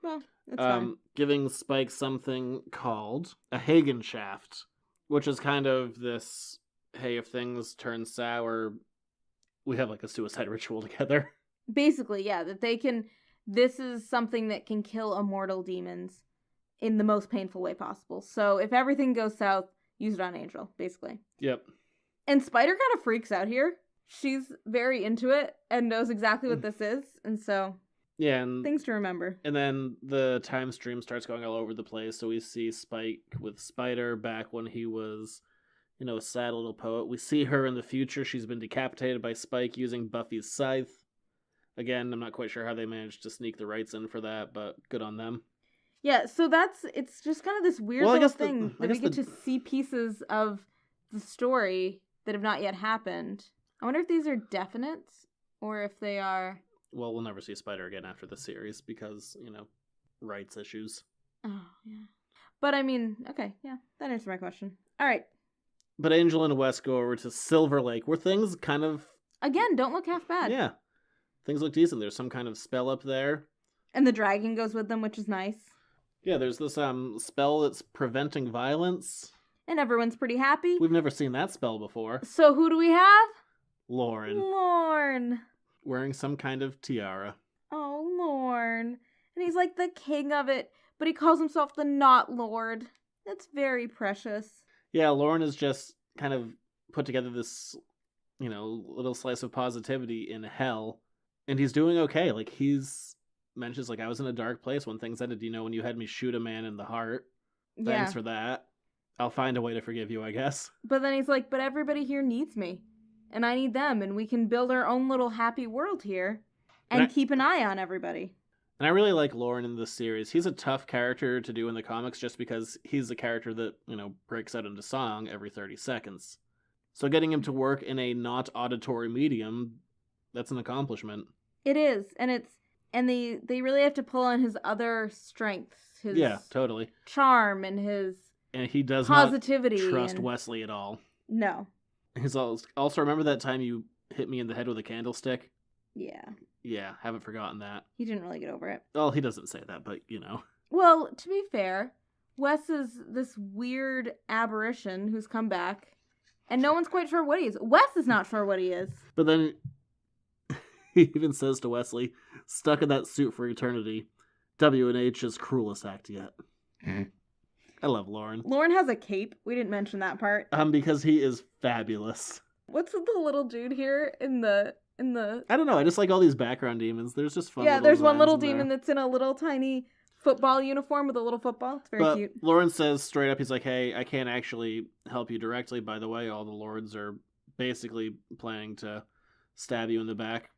[SPEAKER 4] Well, that's fine.
[SPEAKER 3] Giving Spike something called a Hagen shaft, which is kind of this, hey, if things turn sour, we have a suicide ritual together.
[SPEAKER 4] Basically, yeah, that they can... This is something that can kill immortal demons in the most painful way possible. So if everything goes south, use it on Angel, basically.
[SPEAKER 3] Yep.
[SPEAKER 4] And Spider kind of freaks out here. She's very into it and knows exactly what this is, and so...
[SPEAKER 3] Yeah, and
[SPEAKER 4] things to remember.
[SPEAKER 3] And then the time stream starts going all over the place, so we see Spike with Spider back when he was, a sad little poet. We see her in the future. She's been decapitated by Spike using Buffy's scythe. Again, I'm not quite sure how they managed to sneak the rights in for that, but good on them.
[SPEAKER 4] Yeah, so it's just kind of this weird little thing that we get to see pieces of the story that have not yet happened. I wonder if these are definites, or if they are...
[SPEAKER 3] Well, we'll never see Spider again after the series because, rights issues.
[SPEAKER 4] Oh, yeah. But I mean, okay, yeah, that answers my question. All right.
[SPEAKER 3] But Angel and Wes go over to Silver Lake, where things kind of...
[SPEAKER 4] Again, don't look half bad.
[SPEAKER 3] Yeah. Things look decent. There's some kind of spell up there.
[SPEAKER 4] And the dragon goes with them, which is nice.
[SPEAKER 3] Yeah, there's this spell that's preventing violence.
[SPEAKER 4] And everyone's pretty happy.
[SPEAKER 3] We've never seen that spell before.
[SPEAKER 4] So who do we have?
[SPEAKER 3] Lorne. Wearing some kind of tiara.
[SPEAKER 4] Oh, Lorne. And he's like the king of it, but he calls himself the Not Lord. That's very precious.
[SPEAKER 3] Yeah, Lorne has just kind of put together this, little slice of positivity in hell. And he's doing okay. He's mentions, I was in a dark place when things ended, when you had me shoot a man in the heart. Thanks for that. I'll find a way to forgive you, I guess.
[SPEAKER 4] But then he's like, but everybody here needs me. And I need them, and we can build our own little happy world here and keep an eye on everybody.
[SPEAKER 3] And I really like Lorne in this series. He's a tough character to do in the comics just because he's a character that, breaks out into song every 30 seconds. So getting him to work in a not auditory medium, that's an accomplishment.
[SPEAKER 4] It is, and they really have to pull on his other strengths. His
[SPEAKER 3] totally.
[SPEAKER 4] Charm and his
[SPEAKER 3] he does
[SPEAKER 4] positivity.
[SPEAKER 3] Not trust Wesley at all.
[SPEAKER 4] No.
[SPEAKER 3] He's also remember that time you hit me in the head with a candlestick?
[SPEAKER 4] Yeah.
[SPEAKER 3] Yeah, haven't forgotten that.
[SPEAKER 4] He didn't really get over it.
[SPEAKER 3] Well, he doesn't say that, but
[SPEAKER 4] Well, to be fair, Wes is this weird aberration who's come back, and no one's quite sure what he is. Wes is not sure what he is.
[SPEAKER 3] But then he even says to Wesley, stuck in that suit for eternity, W&H's cruelest act yet. I love Lorne.
[SPEAKER 4] Lorne has a cape. We didn't mention that part.
[SPEAKER 3] Because he is fabulous.
[SPEAKER 4] What's with the little dude here in the...
[SPEAKER 3] I don't know. I just like all these background demons. There's just fun.
[SPEAKER 4] Yeah, there's one little demon that's in a little tiny football uniform with a little football. It's very cute.
[SPEAKER 3] Lorne says straight up, he's like, hey, I can't actually help you directly. By the way, all the lords are basically planning to stab you in the back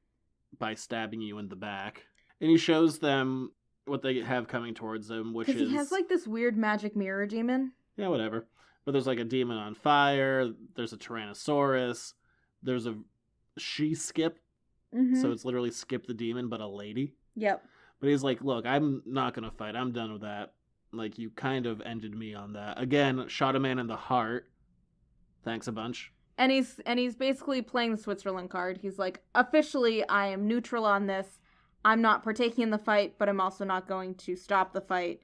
[SPEAKER 3] by stabbing you in the back. And he shows them what they have coming towards them, which is...
[SPEAKER 4] Because he has this weird magic mirror demon.
[SPEAKER 3] Yeah, whatever. But there's a demon on fire, there's a Tyrannosaurus, there's a she-skip, so it's literally Skip the demon, but a lady.
[SPEAKER 4] Yep.
[SPEAKER 3] But he's like, look, I'm not going to fight, I'm done with that. Like, you kind of ended me on that. Again, shot a man in the heart. Thanks a bunch.
[SPEAKER 4] And he's basically playing the Switzerland card. He's like, officially, I am neutral on this. I'm not partaking in the fight, but I'm also not going to stop the fight.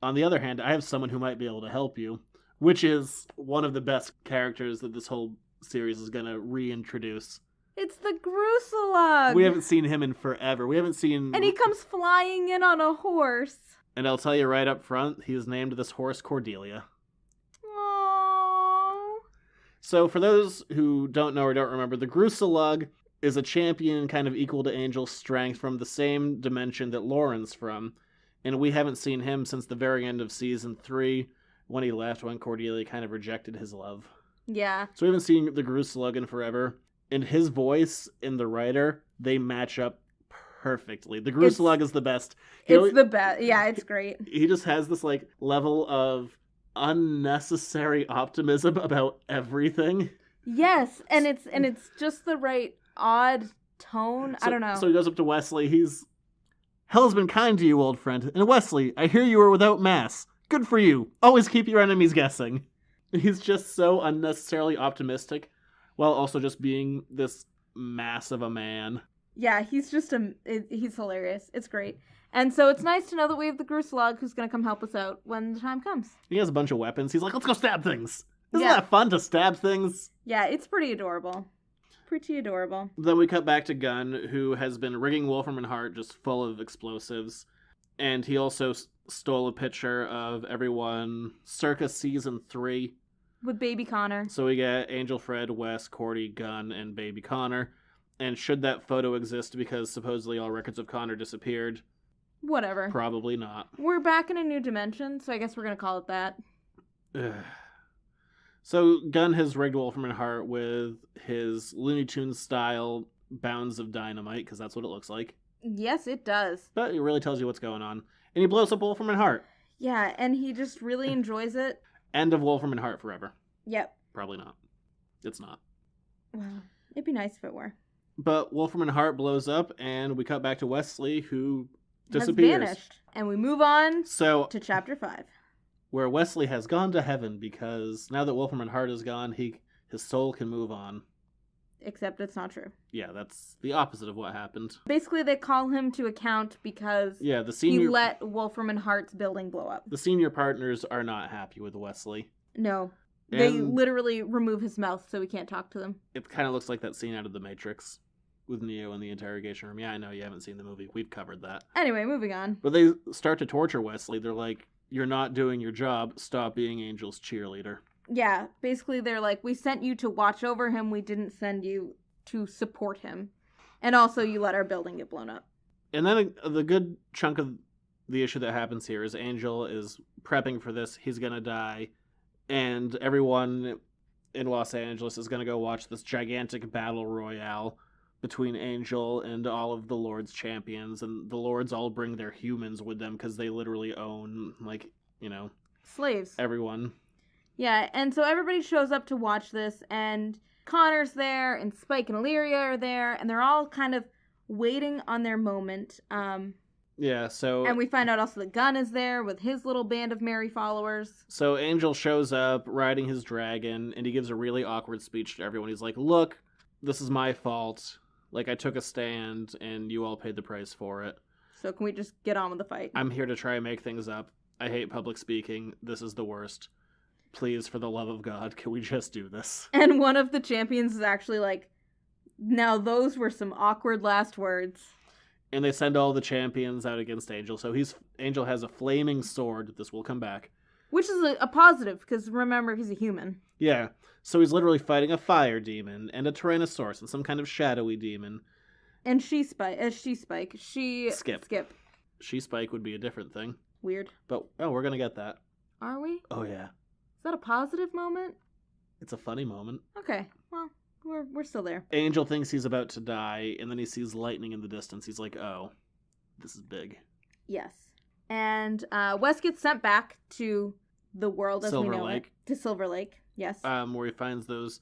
[SPEAKER 3] On the other hand, I have someone who might be able to help you, which is one of the best characters that this whole series is going to reintroduce.
[SPEAKER 4] It's the Gruselug!
[SPEAKER 3] We haven't seen him in forever. We haven't seen...
[SPEAKER 4] And he comes flying in on a horse.
[SPEAKER 3] And I'll tell you right up front, he's named this horse Cordelia.
[SPEAKER 4] Aww.
[SPEAKER 3] So for those who don't know or don't remember, the Gruselug is a champion kind of equal to Angel's strength from the same dimension that Lauren's from. And we haven't seen him since the very end of season 3 when he left, when Cordelia kind of rejected his love.
[SPEAKER 4] Yeah.
[SPEAKER 3] So we haven't seen the Gruselug in forever. And his voice and the writer, they match up perfectly. The Gruselug is the best.
[SPEAKER 4] It's the best. Yeah, it's great.
[SPEAKER 3] He just has this like level of unnecessary optimism about everything.
[SPEAKER 4] Yes, and it's just the right odd tone. I don't know.
[SPEAKER 3] So he goes up to Wesley. Hell has been kind to you, old friend. And Wesley, I hear you were without mass. Good for you. Always keep your enemies guessing. He's just so unnecessarily optimistic, while also just being this mass of a man.
[SPEAKER 4] Yeah, he's just he's hilarious. It's great. And so it's nice to know that we have the Gruselug who's going to come help us out when the time comes.
[SPEAKER 3] He has a bunch of weapons. He's like, let's go stab things. Isn't
[SPEAKER 4] Yeah.
[SPEAKER 3] that fun to stab things?
[SPEAKER 4] Yeah, it's pretty adorable. Pretty adorable.
[SPEAKER 3] Then we cut back to Gunn, who has been rigging Wolfram and Hart just full of explosives. And he also stole a picture of everyone circa season 3.
[SPEAKER 4] With Baby Connor.
[SPEAKER 3] So we get Angel, Fred, Wes, Cordy, Gunn, and Baby Connor. And should that photo exist because supposedly all records of Connor disappeared?
[SPEAKER 4] Whatever.
[SPEAKER 3] Probably not.
[SPEAKER 4] We're back in a new dimension, so I guess we're going to call it that.
[SPEAKER 3] Ugh. So Gunn has rigged Wolfram and Hart with his Looney Tunes style bounds of dynamite, because that's what it looks like.
[SPEAKER 4] Yes, it does.
[SPEAKER 3] But it really tells you what's going on. And he blows up Wolfram and Hart.
[SPEAKER 4] Yeah, and he just really enjoys it.
[SPEAKER 3] End of Wolfram and Hart forever.
[SPEAKER 4] Yep.
[SPEAKER 3] Probably not. It's not.
[SPEAKER 4] Well, it'd be nice if it were.
[SPEAKER 3] But Wolfram and Hart blows up, and we cut back to Wesley, who disappears.
[SPEAKER 4] Has vanished. And we move on
[SPEAKER 3] So,
[SPEAKER 4] to chapter 5.
[SPEAKER 3] where Wesley has gone to heaven, because now that Wolfram and Hart is gone, his soul can move on.
[SPEAKER 4] Except it's not true.
[SPEAKER 3] Yeah, that's the opposite of what happened.
[SPEAKER 4] Basically, they call him to account because
[SPEAKER 3] Yeah,
[SPEAKER 4] he let Wolfram and Hart's building blow up.
[SPEAKER 3] the senior partners are not happy with Wesley.
[SPEAKER 4] No. They
[SPEAKER 3] And
[SPEAKER 4] literally remove his mouth so we can't talk to them.
[SPEAKER 3] it kind of looks like that scene out of The Matrix with Neo in the interrogation room. Yeah, I know you haven't seen the movie. We've covered that.
[SPEAKER 4] Anyway, moving on.
[SPEAKER 3] But they start to torture Wesley. They're like, you're not doing your job. Stop being Angel's cheerleader.
[SPEAKER 4] Yeah, basically they're like, we sent you to watch over him, we didn't send you to support him. And also you let our building get blown up.
[SPEAKER 3] And then the good chunk of the issue that happens here is Angel is prepping for this. He's going to die. And everyone in Los Angeles is going to go watch this gigantic battle royale between Angel and all of the Lord's champions. And the Lords all bring their humans with them because they literally own, like,
[SPEAKER 4] Slaves.
[SPEAKER 3] everyone.
[SPEAKER 4] Yeah, and so everybody shows up to watch this, and Connor's there, and Spike and Illyria are there, and they're all kind of waiting on their moment.
[SPEAKER 3] Yeah, so...
[SPEAKER 4] And we find out also that Gunn is there with his little band of merry followers.
[SPEAKER 3] So Angel shows up riding his dragon, and he gives a really awkward speech to everyone. He's like, look, this is my fault. Like, I took a stand, and you all paid the price for it.
[SPEAKER 4] So can we just get on with the fight?
[SPEAKER 3] I'm here to try and make things up. I hate public speaking. This is the worst. Please, for the love of God, can we just do this?
[SPEAKER 4] And one of the champions is actually like, now those were some awkward last words.
[SPEAKER 3] And they send all the champions out against Angel. So Angel has a flaming sword. This will come back.
[SPEAKER 4] Which is a positive, because remember, he's a human.
[SPEAKER 3] Yeah. So he's literally fighting a fire demon and a Tyrannosaurus and some kind of shadowy demon.
[SPEAKER 4] And She-Spike.
[SPEAKER 3] Skip. She-Spike would be a different thing.
[SPEAKER 4] Weird.
[SPEAKER 3] But, we're going to get that.
[SPEAKER 4] Are we?
[SPEAKER 3] Oh, yeah.
[SPEAKER 4] Is that a positive moment?
[SPEAKER 3] It's a funny moment.
[SPEAKER 4] Okay. Well, we're still there.
[SPEAKER 3] Angel thinks he's about to die, and then he sees lightning in the distance. He's like, oh, this is big.
[SPEAKER 4] Yes. And Wes gets sent back to the world as we know it. To Silver Lake. Yes.
[SPEAKER 3] Where he finds those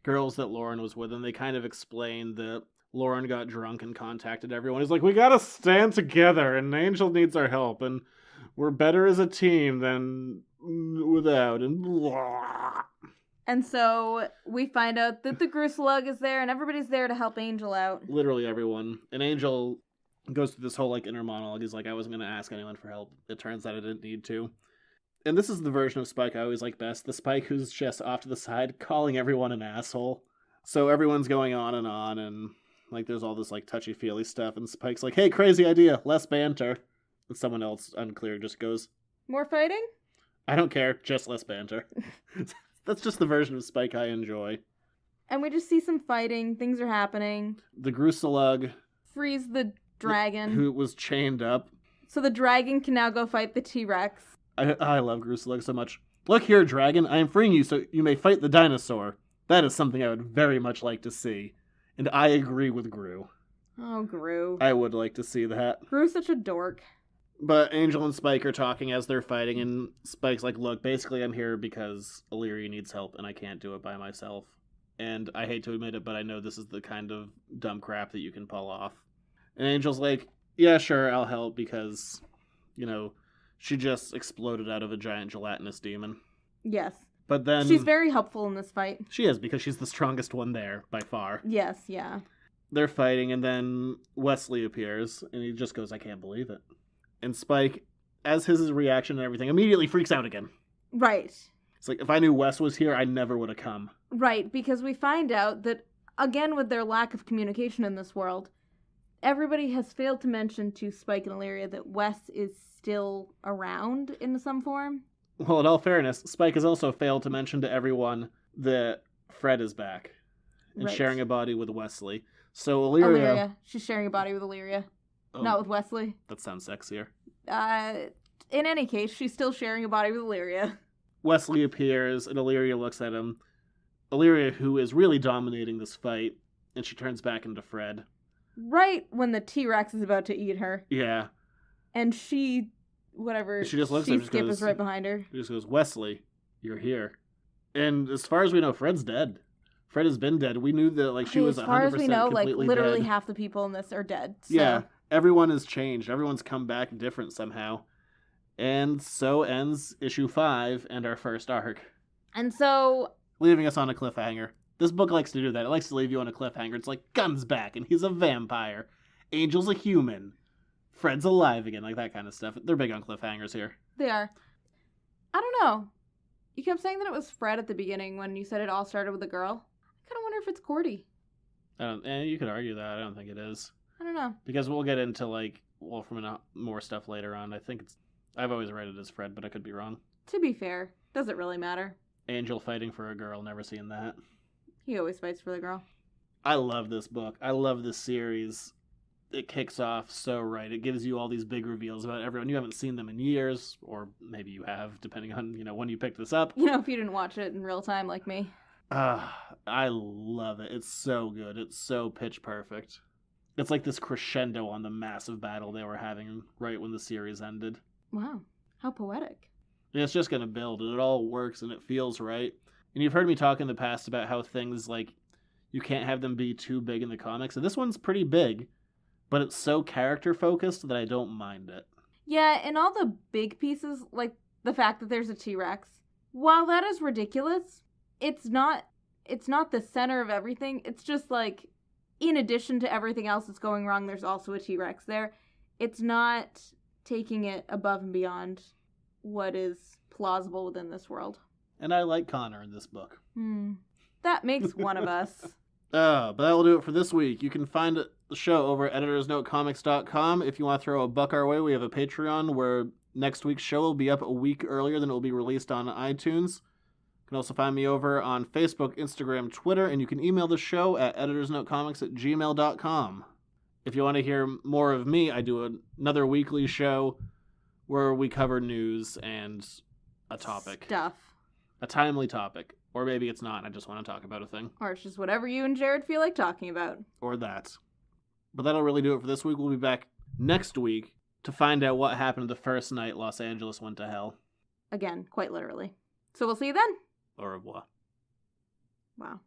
[SPEAKER 3] girls that Lauren was with, and they kind of explain that Lauren got drunk and contacted everyone. He's like, we gotta stand together, and Angel needs our help. And We're better as a team than without. And blah.
[SPEAKER 4] And so we find out that the Gruselug is there, and everybody's there to help Angel out.
[SPEAKER 3] Literally everyone. And Angel goes through this whole like inner monologue. He's like, I wasn't going to ask anyone for help. It turns out I didn't need to. And this is the version of Spike I always like best. The Spike who's just off to the side calling everyone an asshole. So everyone's going on, and like there's all this like touchy-feely stuff. And Spike's like, hey, crazy idea. Less banter. And someone else, unclear, just goes,
[SPEAKER 4] More fighting?
[SPEAKER 3] I don't care. Just less banter. That's just the version of Spike I enjoy.
[SPEAKER 4] And we just see some fighting. Things are happening.
[SPEAKER 3] The Gruselug
[SPEAKER 4] Frees the dragon.
[SPEAKER 3] who was chained up.
[SPEAKER 4] So the dragon can now go fight the T-Rex.
[SPEAKER 3] I love Gruselug so much. Look here, dragon. I am freeing you so you may fight the dinosaur. That is something I would very much like to see. And I agree with Gru.
[SPEAKER 4] Oh, Gru.
[SPEAKER 3] I would like to see that.
[SPEAKER 4] Gru's such a dork.
[SPEAKER 3] But Angel and Spike are talking as they're fighting, and Spike's like, look, basically I'm here because Illyria needs help, and I can't do it by myself. And I hate to admit it, but I know this is the kind of dumb crap that you can pull off. And Angel's like, yeah, sure, I'll help, because, you know, she just exploded out of a giant gelatinous demon.
[SPEAKER 4] Yes.
[SPEAKER 3] But then...
[SPEAKER 4] She's very helpful in this fight.
[SPEAKER 3] She is, because she's the strongest one there, by far.
[SPEAKER 4] Yes, yeah.
[SPEAKER 3] They're fighting, and then Wesley appears, and he just goes, I can't believe it. And Spike, as his reaction and everything, immediately freaks out again.
[SPEAKER 4] Right.
[SPEAKER 3] It's like, if I knew Wes was here, I never would have come.
[SPEAKER 4] Right, because we find out that, again, with their lack of communication in this world, everybody has failed to mention to Spike and Illyria that Wes is still around in some form.
[SPEAKER 3] Well, in all fairness, Spike has also failed to mention to everyone that Fred is back and
[SPEAKER 4] Right.
[SPEAKER 3] sharing a body with Wesley. So Illyria...
[SPEAKER 4] She's sharing a body with Illyria.
[SPEAKER 3] Oh,
[SPEAKER 4] Not with Wesley.
[SPEAKER 3] that sounds sexier.
[SPEAKER 4] In any case, she's still sharing a body with Illyria.
[SPEAKER 3] Wesley appears, and Illyria looks at him. Illyria, who is really dominating this fight, and she turns back into Fred.
[SPEAKER 4] Right when the T-Rex is about to eat her.
[SPEAKER 3] Yeah.
[SPEAKER 4] And she, whatever,
[SPEAKER 3] She just looks at him and
[SPEAKER 4] Skip
[SPEAKER 3] goes-
[SPEAKER 4] is right behind her.
[SPEAKER 3] She just goes, Wesley, you're here. And as far as we know, Fred's dead. Fred has been dead. We knew that like she was 100%
[SPEAKER 4] as far as we know, like
[SPEAKER 3] completely
[SPEAKER 4] literally
[SPEAKER 3] dead.
[SPEAKER 4] half the people in this are dead. So.
[SPEAKER 3] Yeah, everyone has changed. Everyone's come back different somehow. And so ends issue 5 and our first arc.
[SPEAKER 4] And so,
[SPEAKER 3] Leaving us on a cliffhanger. This book likes to do that. It likes to leave you on a cliffhanger. It's like, Gun's back and he's a vampire. Angel's a human. Fred's alive again, like that kind of stuff. They're big on cliffhangers here.
[SPEAKER 4] they are. I don't know. You kept saying that it was Fred at the beginning when you said it all started with a girl. I kind of wonder if it's Cordy.
[SPEAKER 3] You could argue that. I don't think it is.
[SPEAKER 4] I don't know.
[SPEAKER 3] Because we'll get into, like, Wolfram more stuff later on. I think it's... I've always read it as Fred, but I could be wrong.
[SPEAKER 4] To be fair, does it really matter?
[SPEAKER 3] Angel fighting for a girl, never seen that.
[SPEAKER 4] He always fights for the girl.
[SPEAKER 3] I love this book. I love this series. It kicks off so right. It gives you all these big reveals about everyone. You haven't seen them in years, or maybe you have, depending on, when you picked this up.
[SPEAKER 4] You know, if you didn't watch it in real time like me.
[SPEAKER 3] I love it. It's so good. It's so pitch perfect. It's like this crescendo on the massive battle they were having right when the series ended.
[SPEAKER 4] Wow. How poetic.
[SPEAKER 3] And it's just going to build, and it all works, and it feels right. And you've heard me talk in the past about how things, like, you can't have them be too big in the comics. And this one's pretty big, but it's so character-focused that I don't mind it.
[SPEAKER 4] Yeah, and all the big pieces, like the fact that there's a T-Rex, while that is ridiculous, it's not the center of everything. It's just like, in addition to everything else that's going wrong, there's also a T-Rex there. It's not taking it above and beyond what is plausible within this world.
[SPEAKER 3] And I like Connor in this book.
[SPEAKER 4] That makes one of us.
[SPEAKER 3] But that will do it for this week. You can find the show over at editorsnotecomics.com. If you want to throw a buck our way, we have a Patreon where next week's show will be up a week earlier than it will be released on iTunes. You can also find me over on Facebook, Instagram, Twitter, and you can email the show at editorsnotecomics@gmail.com. If you want to hear more of me, I do another weekly show where we cover news and a topic.
[SPEAKER 4] Stuff.
[SPEAKER 3] A timely topic. Or maybe it's not, I just want to talk about a thing.
[SPEAKER 4] Or it's just whatever you and Jared feel like talking about.
[SPEAKER 3] Or that. But that'll really do it for this week. We'll be back next week to find out what happened the first night Los Angeles went to hell.
[SPEAKER 4] Again, quite literally. So we'll see you then.
[SPEAKER 3] Au revoir.
[SPEAKER 4] Wow.